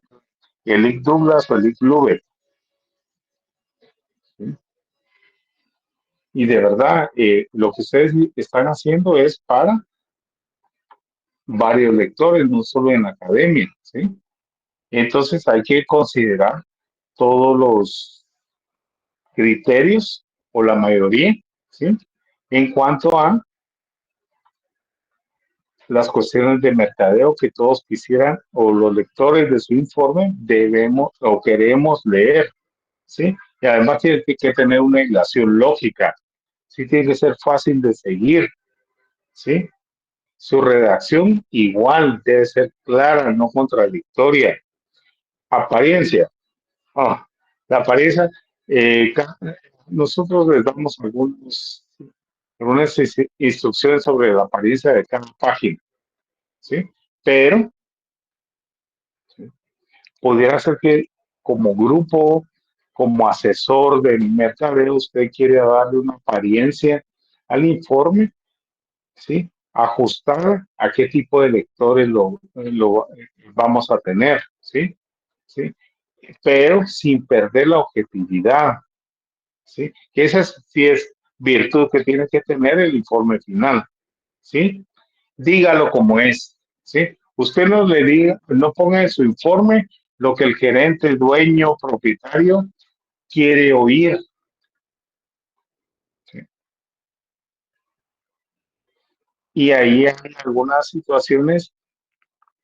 el Lick Douglas o el Lick Lubet. ¿Sí? Y de verdad, lo que ustedes están haciendo es para varios lectores, no solo en la academia. ¿Sí? Entonces hay que considerar todos los criterios o la mayoría, ¿sí? En cuanto a las cuestiones de mercadeo que todos quisieran o los lectores de su informe debemos o queremos leer, ¿sí? Y además tiene que tener una hilación lógica, ¿sí? Tiene que ser fácil de seguir, ¿sí? Su redacción igual debe ser clara, no contradictoria. Apariencia. Ah, la apariencia, nosotros les damos algunas instrucciones sobre la apariencia de cada página, ¿sí? Pero ¿sí? Pudiera ser que como grupo, como asesor del mercadeo, usted quiere darle una apariencia al informe, ¿sí? Ajustar a qué tipo de lectores lo vamos a tener, ¿sí? ¿Sí? Pero sin perder la objetividad, ¿sí? Que esa sí es virtud que tiene que tener el informe final, ¿sí? Dígalo como es, ¿sí? Usted no le diga, no ponga en su informe lo que el gerente, el dueño, propietario quiere oír, ¿sí? Y ahí hay algunas situaciones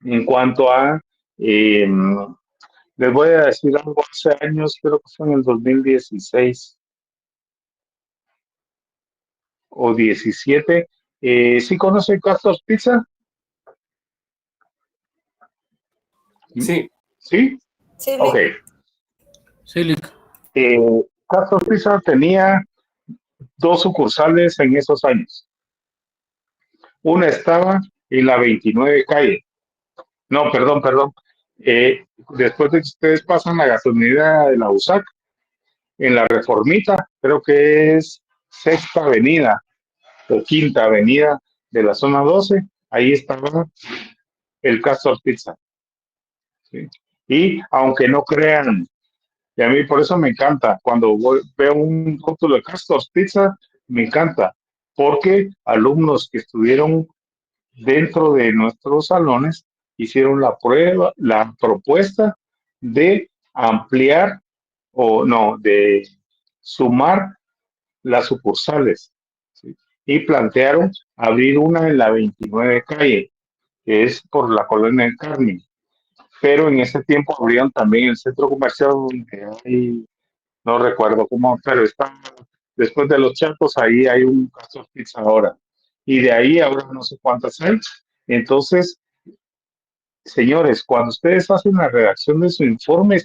en cuanto a, eh, les voy a decir algo hace años, creo que fue en el 2016 o 17. ¿Sí conoce Castor's Pizza? Sí, ¿Sí? Sí, Ok. Sí, Lick. Castor's Pizza tenía dos sucursales en esos años. Una estaba en la 29 calle. No, perdón. Después de que ustedes pasan la gasolinera de la USAC, en la Reformita, creo que es Sexta Avenida o Quinta Avenida de la zona 12, ahí estaba el Castor Pizza. ¿Sí? Y aunque no crean, y a mí por eso me encanta, cuando veo un rótulo de Castor Pizza, me encanta, porque alumnos que estuvieron dentro de nuestros salones hicieron la propuesta de ampliar o no, de sumar las sucursales, ¿sí? Y plantearon abrir una en la 29 calle, que es por la colonia del Carmen, pero en ese tiempo abrieron también el centro comercial donde hay, no recuerdo cómo, pero está después de los Chatos, ahí hay un Castor Pizza ahora, y de ahí ahora no sé cuántas hay. Entonces, señores, cuando ustedes hacen la redacción de su informe,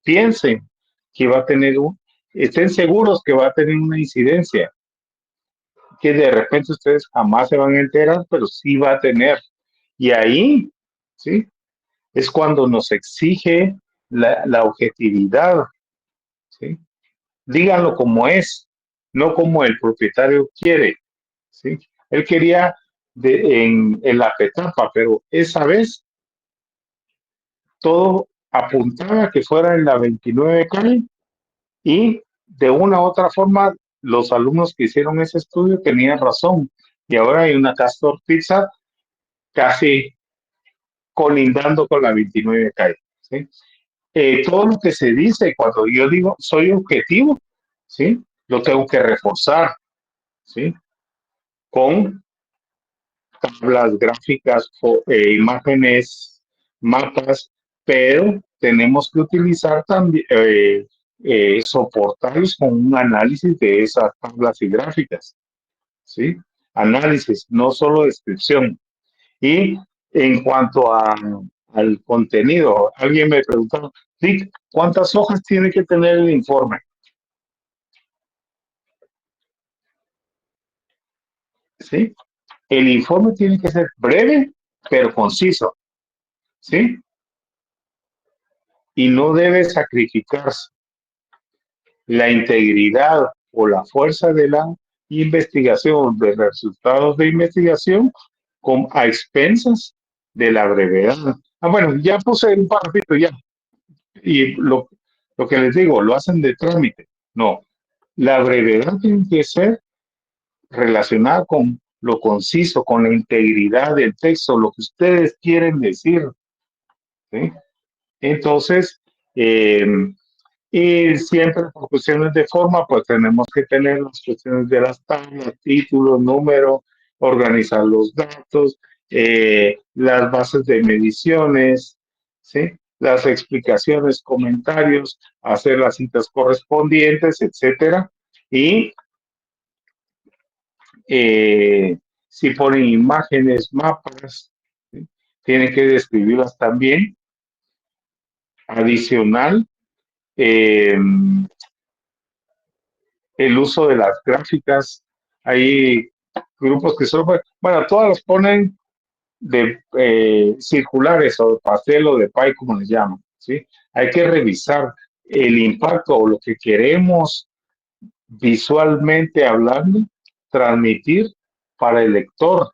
piensen que va a tener estén seguros que va a tener una incidencia, que de repente ustedes jamás se van a enterar, pero sí va a tener. Y ahí, ¿sí? Es cuando nos exige la objetividad, ¿sí? Díganlo como es, no como el propietario quiere, ¿sí? Él quería en la petapa, pero esa vez todo apuntaba que fuera en la 29 calle y de una u otra forma los alumnos que hicieron ese estudio tenían razón y ahora hay una Castor Pizza casi colindando con la 29 calle, ¿sí? Todo lo que se dice cuando yo digo soy objetivo, ¿sí? Lo tengo que reforzar, ¿sí? Con tablas gráficas, imágenes, mapas, pero tenemos que utilizar también soportarlos con un análisis de esas tablas y gráficas, ¿sí? Análisis, no solo descripción. Y en cuanto al contenido, alguien me preguntó, Rick, ¿cuántas hojas tiene que tener el informe? ¿Sí? El informe tiene que ser breve, pero conciso, ¿sí? Y no debe sacrificarse la integridad o la fuerza de la investigación, de resultados de investigación, a expensas de la brevedad. Bueno, ya puse un parrafito ya. Y lo que les digo, lo hacen de trámite. No, la brevedad tiene que ser relacionada con lo conciso, con la integridad del texto, lo que ustedes quieren decir, ¿sí? Entonces, y siempre por cuestiones de forma, pues tenemos que tener las cuestiones de las tablas, títulos, número, organizar los datos, las bases de mediciones, ¿sí? Las explicaciones, comentarios, hacer las citas correspondientes, etcétera. Y si ponen imágenes, mapas, ¿sí? Tienen que describirlas también. Adicional, el uso de las gráficas. Hay grupos que solo, bueno, todas las ponen de circulares o de pastel o de pie, como les llaman, ¿sí? Hay que revisar el impacto o lo que queremos visualmente hablando, transmitir para el lector,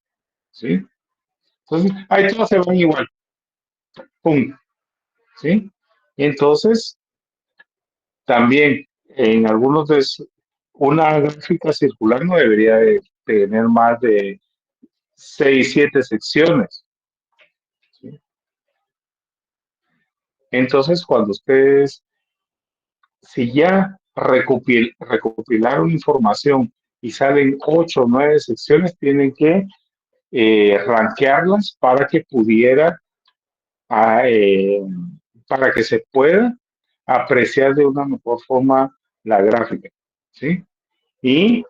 ¿sí? Entonces, ahí todas se van igual, pum, ¿sí? Entonces, también en algunos de una gráfica circular no debería de tener más de 6, 7 secciones, ¿sí? Entonces, cuando ustedes, si ya recopilaron información y salen 8 o 9 secciones, tienen que rankearlas para que pudiera, para que se pueda apreciar de una mejor forma la gráfica, ¿sí? Y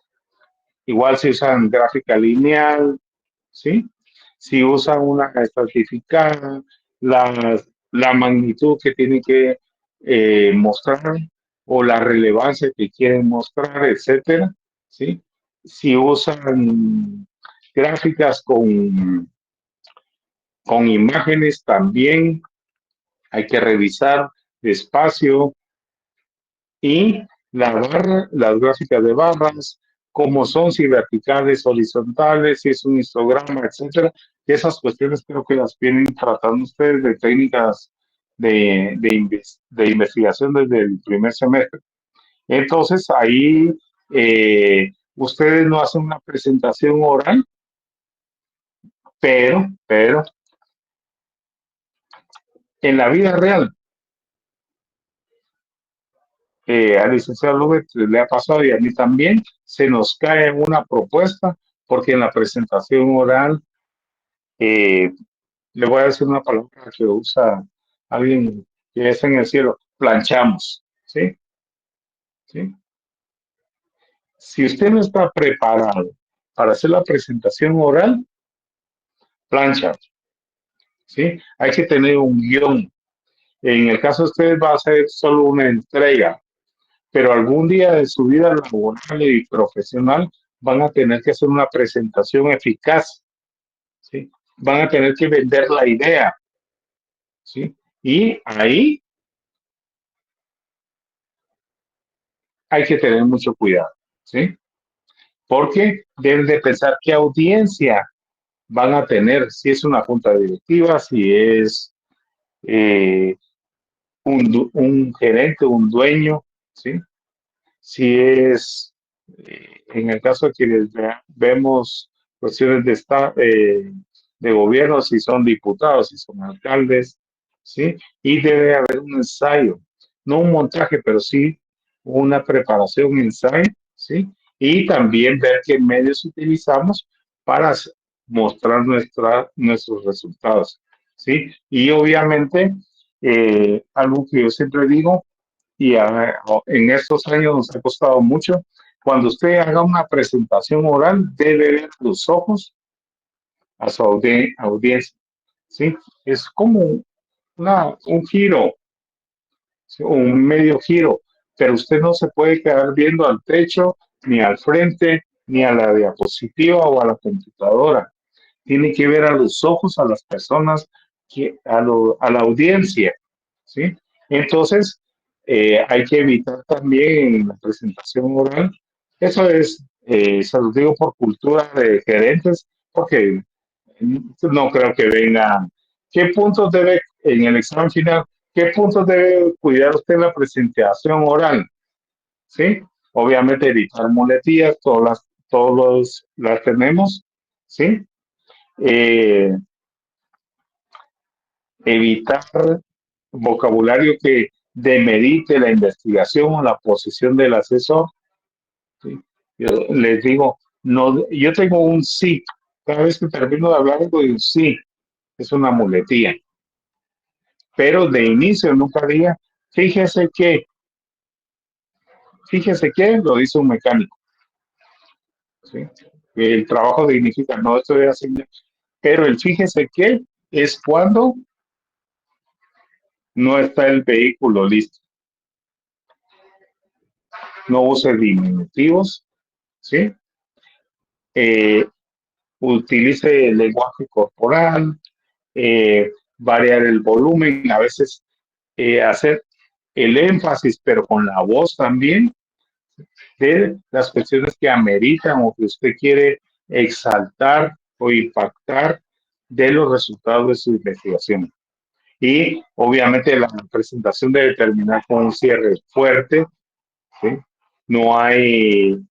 igual si usan gráfica lineal, ¿sí? Si usan una estratificada, la magnitud que tienen que mostrar o la relevancia que quieren mostrar, etcétera, ¿sí? Si usan gráficas con imágenes también hay que revisar despacio y las gráficas de barras, cómo son, si verticales, horizontales, si es un histograma, etcétera. Esas cuestiones creo que las vienen tratando ustedes de técnicas de investigación desde el primer semestre. Entonces, ahí ustedes no hacen una presentación oral, pero en la vida real, al licenciado Lubet le ha pasado y a mí también, se nos cae una propuesta porque en la presentación oral, le voy a decir una palabra que usa alguien que es en el cielo, planchamos, ¿sí? ¿Sí? Si usted no está preparado para hacer la presentación oral, plancha, ¿sí? Hay que tener un guión. En el caso de ustedes va a ser solo una entrega, pero algún día de su vida laboral y profesional van a tener que hacer una presentación eficaz, ¿sí? Van a tener que vender la idea, ¿sí? Y ahí hay que tener mucho cuidado, ¿sí? Porque deben de pensar qué audiencia van a tener, si es una junta directiva, si es un gerente, un dueño, ¿sí? Si es, en el caso de quienes vemos cuestiones de gobierno, si son diputados, si son alcaldes, ¿sí? Y debe haber un ensayo, no un montaje, pero sí una preparación, un ensayo, ¿sí? Y también ver qué medios utilizamos para mostrar nuestros resultados, ¿sí? Y obviamente, algo que yo siempre digo, y en estos años nos ha costado mucho. Cuando usted haga una presentación oral, debe ver los ojos a su audiencia, ¿sí? Es como un giro, ¿sí? Un medio giro, pero usted no se puede quedar viendo al techo, ni al frente, ni a la diapositiva o a la computadora. Tiene que ver a los ojos a las personas, a la audiencia, ¿sí? Entonces, hay que evitar también en la presentación oral, eso es, se los digo por cultura de gerentes, porque no creo que venga. ¿Qué puntos debe, en el examen final, qué puntos debe cuidar usted en la presentación oral? ¿Sí? Obviamente evitar muletillas, todos las tenemos, ¿sí? Eh, Evitar vocabulario que demerite la investigación o la posición del asesor. ¿Sí? Yo les digo, no, yo tengo un sí. Cada vez que termino de hablar, digo un sí. Es una muletilla. Pero de inicio nunca diga, fíjese que, lo dice un mecánico. ¿Sí? El trabajo dignifica, no estoy haciendo. Pero el fíjese que es cuando no está el vehículo listo. No use diminutivos, ¿sí? Utilice el lenguaje corporal, variar el volumen, a veces hacer el énfasis, pero con la voz también, de las cuestiones que ameritan o que usted quiere exaltar o impactar de los resultados de su investigación. Y obviamente la presentación debe terminar con un cierre fuerte, ¿sí? No hay,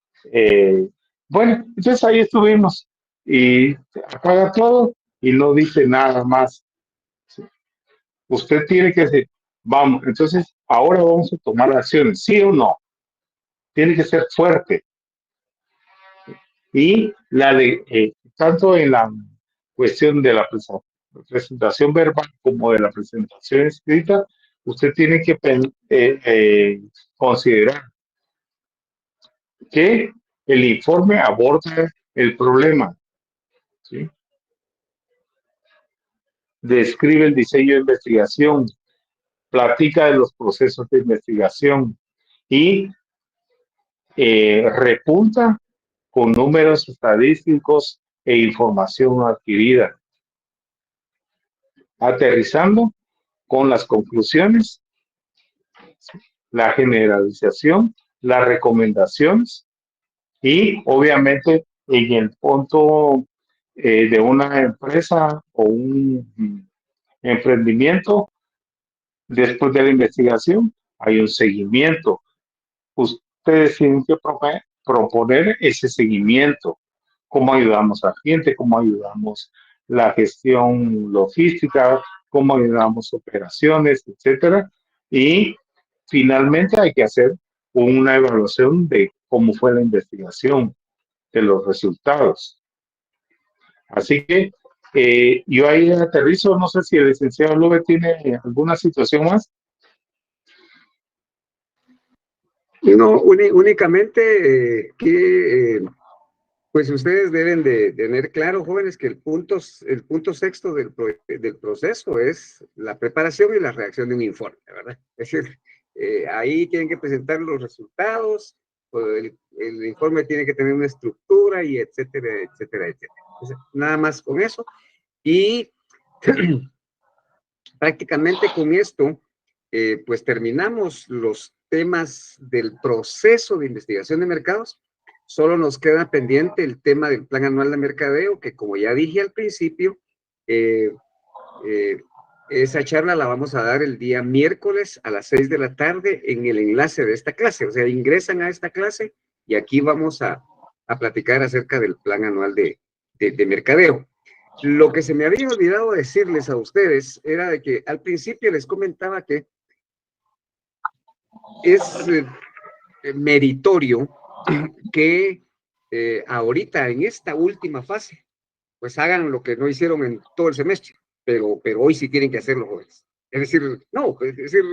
bueno, entonces ahí estuvimos y apaga todo y no dice nada más, ¿sí? Usted tiene que decir, vamos, entonces ahora vamos a tomar acciones, ¿sí o no? Tiene que ser fuerte. Y tanto en la cuestión de la presentación verbal como de la presentación escrita, usted tiene que considerar que el informe aborda el problema, ¿sí? Describe el diseño de investigación, platica de los procesos de investigación y repunta con números estadísticos e información adquirida, aterrizando con las conclusiones, la generalización, las recomendaciones y obviamente en el punto de una empresa o un emprendimiento, después de la investigación hay un seguimiento. Ustedes tienen que proponer ese seguimiento. Cómo ayudamos al cliente, cómo ayudamos la gestión logística, cómo ayudamos operaciones, etcétera. Y finalmente hay que hacer una evaluación de cómo fue la investigación, de los resultados. Así que yo ahí aterrizo, no sé si el licenciado Lube tiene alguna situación más. No, únicamente que pues ustedes deben de tener claro, jóvenes, que el punto sexto del proceso es la preparación y la redacción de un informe, ¿verdad? Es decir, ahí tienen que presentar los resultados, el informe tiene que tener una estructura y etcétera, etcétera, etcétera. Entonces, nada más con eso. Y prácticamente con esto, pues terminamos los temas del proceso de investigación de mercados. Solo nos queda pendiente el tema del plan anual de mercadeo, que como ya dije al principio, esa charla la vamos a dar el día miércoles a las 6 de la tarde en el enlace de esta clase. O sea, ingresan a esta clase y aquí vamos a platicar acerca del plan anual de mercadeo. Lo que se me había olvidado decirles a ustedes era de que al principio les comentaba que es meritorio que ahorita en esta última fase pues hagan lo que no hicieron en todo el semestre, pero hoy sí tienen que hacerlo, jóvenes. Es decir, no, es decir,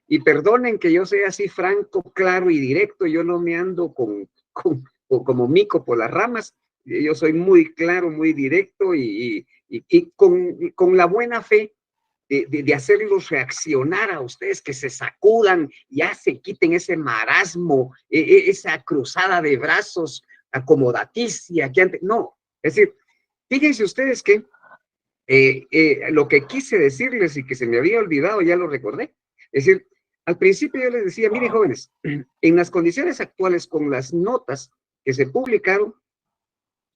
y perdonen que yo sea así franco, claro y directo, yo no me ando como mico por las ramas, yo soy muy claro, muy directo y con la buena fe de hacerlos reaccionar a ustedes, que se sacudan, ya se quiten ese marasmo, esa cruzada de brazos acomodaticia que antes, no, es decir, fíjense ustedes que lo que quise decirles y que se me había olvidado, ya lo recordé. Es decir, al principio yo les decía, miren jóvenes, en las condiciones actuales, con las notas que se publicaron,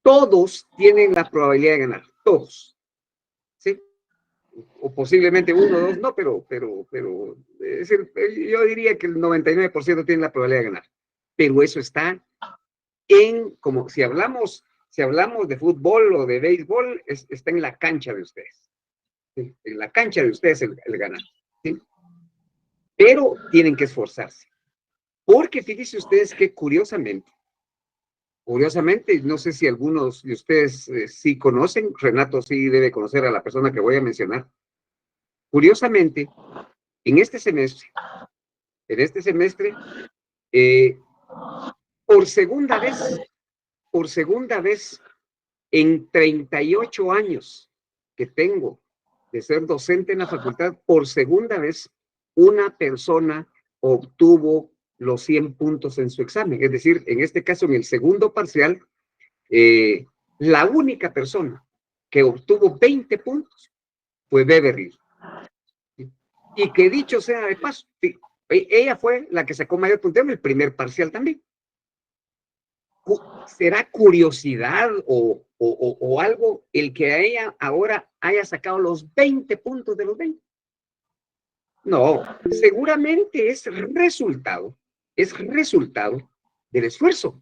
todos tienen la probabilidad de ganar, todos, ¿sí? O posiblemente uno o dos, no, pero, es decir, yo diría que el 99% tiene la probabilidad de ganar. Pero eso está como si hablamos de fútbol o de béisbol, está en la cancha de ustedes. ¿Sí? En la cancha de ustedes el ganar. ¿Sí? Pero tienen que esforzarse. Porque fíjense ustedes que curiosamente, no sé si algunos de ustedes sí conocen, Renato sí debe conocer a la persona que voy a mencionar. Curiosamente, en este semestre, por segunda vez en 38 años que tengo de ser docente en la facultad, por segunda vez una persona obtuvo los 100 puntos en su examen. Es decir, en este caso, en el segundo parcial, la única persona que obtuvo 20 puntos fue Beverly. Y que dicho sea de paso, ella fue la que sacó mayor punteo en el primer parcial también. ¿Será curiosidad o algo el que a ella ahora haya sacado los 20 puntos de los 20? No, seguramente es resultado del esfuerzo,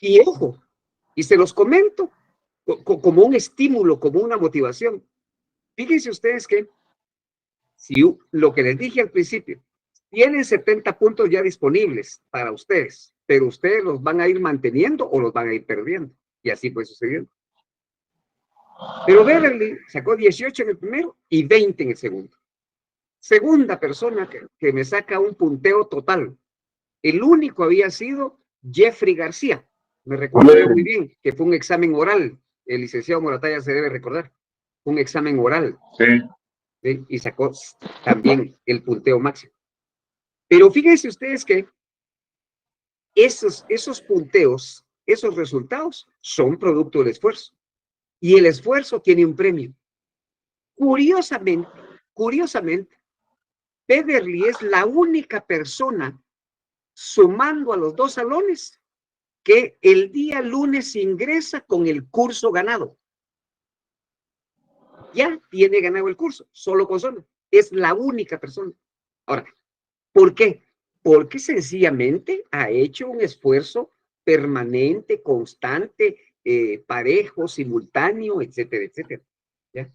Y ojo, y se los comento como un estímulo, como una motivación. Fíjense ustedes que si lo que les dije al principio, tienen 70 puntos ya disponibles para ustedes, pero ustedes los van a ir manteniendo o los van a ir perdiendo. Y así fue sucediendo. Pero Beverly sacó 18 en el primero y 20 en el segundo. Segunda persona que me saca un punteo total. El único había sido Jeffrey García. Me recuerdo yo muy bien que fue un examen oral. El licenciado Morataya se debe recordar. Un examen oral. Sí. ¿Sí? Y sacó también el punteo máximo. Pero fíjense ustedes que esos punteos, esos resultados son producto del esfuerzo. Y el esfuerzo tiene un premio. Curiosamente, Beverly es la única persona, sumando a los 2 salones, que el día lunes ingresa con el curso ganado. Ya tiene ganado el curso, solo con solo. Es la única persona. Ahora, ¿por qué? Porque sencillamente ha hecho un esfuerzo permanente, constante, parejo, simultáneo, etcétera, etcétera. ¿Ya?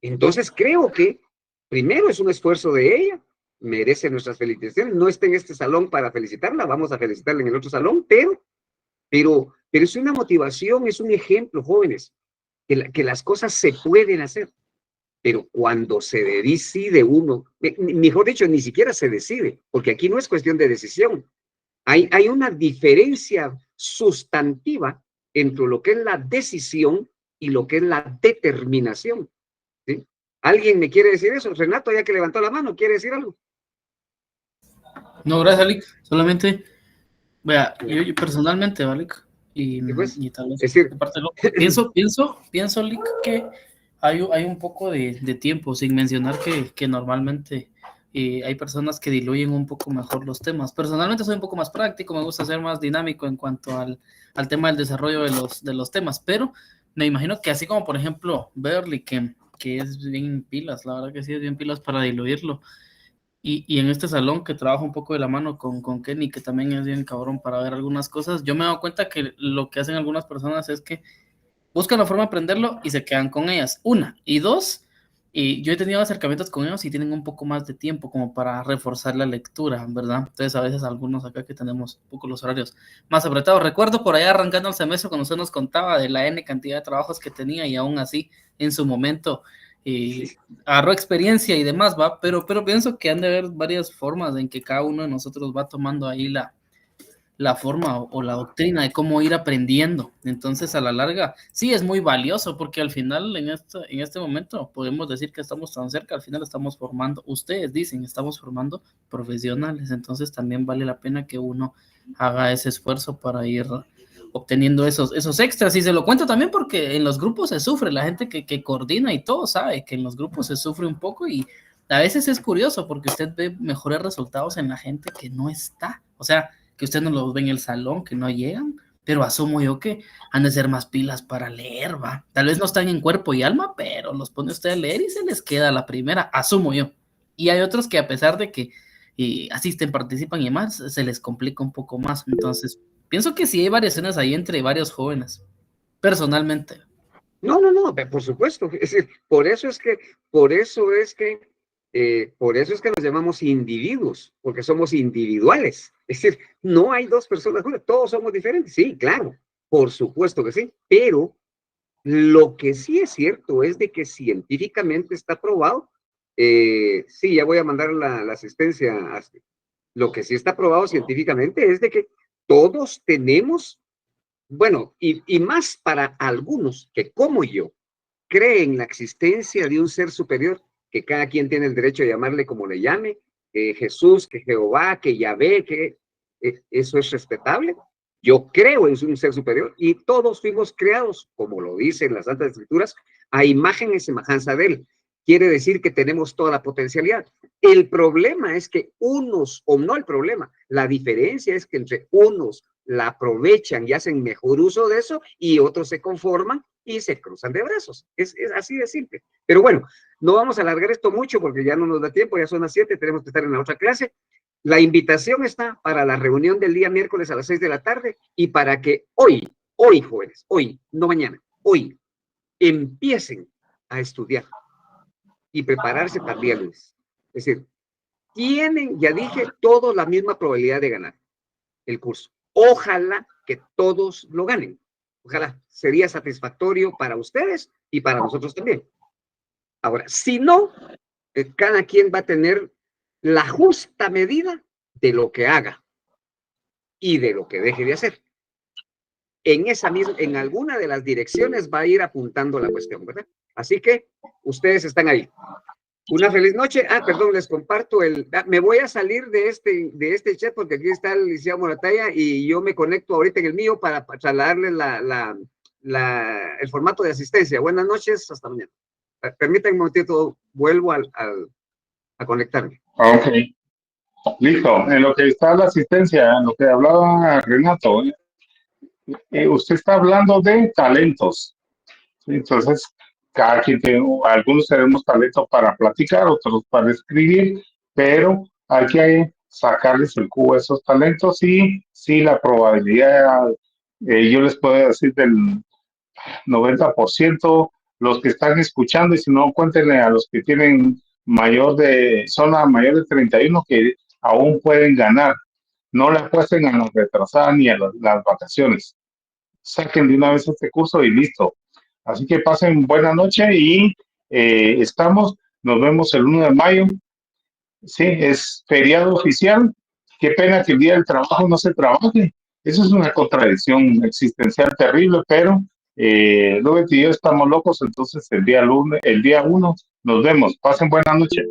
Entonces creo que primero es un esfuerzo de ella, merece nuestras felicitaciones. No está en este salón para felicitarla, vamos a felicitarla en el otro salón, pero es una motivación, es un ejemplo, jóvenes, que las cosas se pueden hacer. Pero cuando se decide uno, mejor dicho, ni siquiera se decide, porque aquí no es cuestión de decisión. Hay una diferencia sustantiva entre lo que es la decisión y lo que es la determinación. ¿Sí? ¿Alguien me quiere decir eso? Renato, ya que levantó la mano, ¿quiere decir algo? No, gracias, Lick. Solamente, vea, yo personalmente, ¿vale? Y tal vez, es decir, pienso, Lick, que hay un poco de tiempo, sin mencionar que normalmente hay personas que diluyen un poco mejor los temas. Personalmente soy un poco más práctico, me gusta ser más dinámico en cuanto al tema del desarrollo de los temas, pero me imagino que así como, por ejemplo, Berly, que es bien pilas, la verdad que sí es bien pilas para diluirlo. Y en este salón que trabajo un poco de la mano con Kenny, que también es bien cabrón para ver algunas cosas, yo me he dado cuenta que lo que hacen algunas personas es que buscan la forma de aprenderlo y se quedan con ellas. Una. Y dos, y yo he tenido acercamientos con ellos y tienen un poco más de tiempo como para reforzar la lectura, ¿verdad? Entonces a veces algunos acá que tenemos un poco los horarios más apretados. Recuerdo por allá arrancando el semestre cuando usted nos contaba de la N cantidad de trabajos que tenía y aún así en su momento agarró experiencia y demás, va, pero pienso que han de haber varias formas en que cada uno de nosotros va tomando ahí la forma o la doctrina de cómo ir aprendiendo. Entonces, a la larga, sí es muy valioso, porque al final, en este momento, podemos decir que estamos tan cerca, al final estamos formando, ustedes dicen, estamos formando profesionales, entonces también vale la pena que uno haga ese esfuerzo para ir obteniendo esos extras, y se lo cuento también porque en los grupos se sufre, la gente que coordina y todo sabe que en los grupos se sufre un poco, y a veces es curioso porque usted ve mejores resultados en la gente que no está, o sea, que usted no los ve en el salón, que no llegan, pero asumo yo que han de ser más pilas para leer, va. Tal vez no están en cuerpo y alma, pero los pone usted a leer y se les queda la primera, asumo yo. Y hay otros que a pesar de que asisten, participan y más, se les complica un poco más. Entonces, pienso que sí hay variaciones ahí entre varios jóvenes, personalmente. No, por supuesto. Es decir, por eso es que nos llamamos individuos, porque somos individuales. Es decir, no hay dos personas juntas, todos somos diferentes. Sí, claro, por supuesto que sí, pero lo que sí es cierto es de que científicamente está probado. Sí, ya voy a mandar la asistencia. Lo que sí está probado científicamente es de que todos tenemos, bueno, y más para algunos que como yo, creen en la existencia de un ser superior, que cada quien tiene el derecho de llamarle como le llame, que Jesús, que Jehová, que Yahvé, que eso es respetable. Yo creo en un ser superior y todos fuimos creados, como lo dicen las Santas Escrituras, a imagen y semejanza de él. Quiere decir que tenemos toda la potencialidad. El problema es que unos, o no el problema, la diferencia es que entre unos la aprovechan y hacen mejor uso de eso y otros se conforman y se cruzan de brazos. Es así de simple. Pero bueno, no vamos a alargar esto mucho porque ya no nos da tiempo, ya son las 7, tenemos que estar en la otra clase. La invitación está para la reunión del día miércoles a las 6 de la tarde y para que hoy, jóvenes, hoy, no mañana, hoy, empiecen a estudiar y prepararse para el día lunes. Es decir, tienen, ya dije, todos la misma probabilidad de ganar el curso. Ojalá que todos lo ganen. Ojalá sería satisfactorio para ustedes y para nosotros también. Ahora, si no, cada quien va a tener la justa medida de lo que haga y de lo que deje de hacer. En alguna de las direcciones va a ir apuntando la cuestión, ¿verdad? Así que ustedes están ahí. Una feliz noche. Perdón, les comparto me voy a salir de este chat porque aquí está el licenciado Morataya y yo me conecto ahorita en el mío para trasladarles el formato de asistencia. Buenas noches, hasta mañana. Permítanme un momentito, vuelvo a conectarme. Ok, listo. En lo que está la asistencia, en lo que hablaba Renato, usted está hablando de talentos. Entonces, cada quien algunos tenemos talento para platicar, otros para escribir, pero hay que sacarles el jugo a esos talentos y sí, la probabilidad, yo les puedo decir del 90%, los que están escuchando, y si no, cuéntenle a los que tienen zona mayor de 31 que aún pueden ganar. No le apuesten a las retrasadas ni a las vacaciones. Saquen de una vez este curso y listo. Así que pasen buena noche y nos vemos el 1 de mayo. Sí, es feriado oficial. Qué pena que el día del trabajo no se trabaje. Eso es una contradicción existencial terrible, pero Luego y yo estamos locos, entonces el día 1 nos vemos. Pasen buena noche.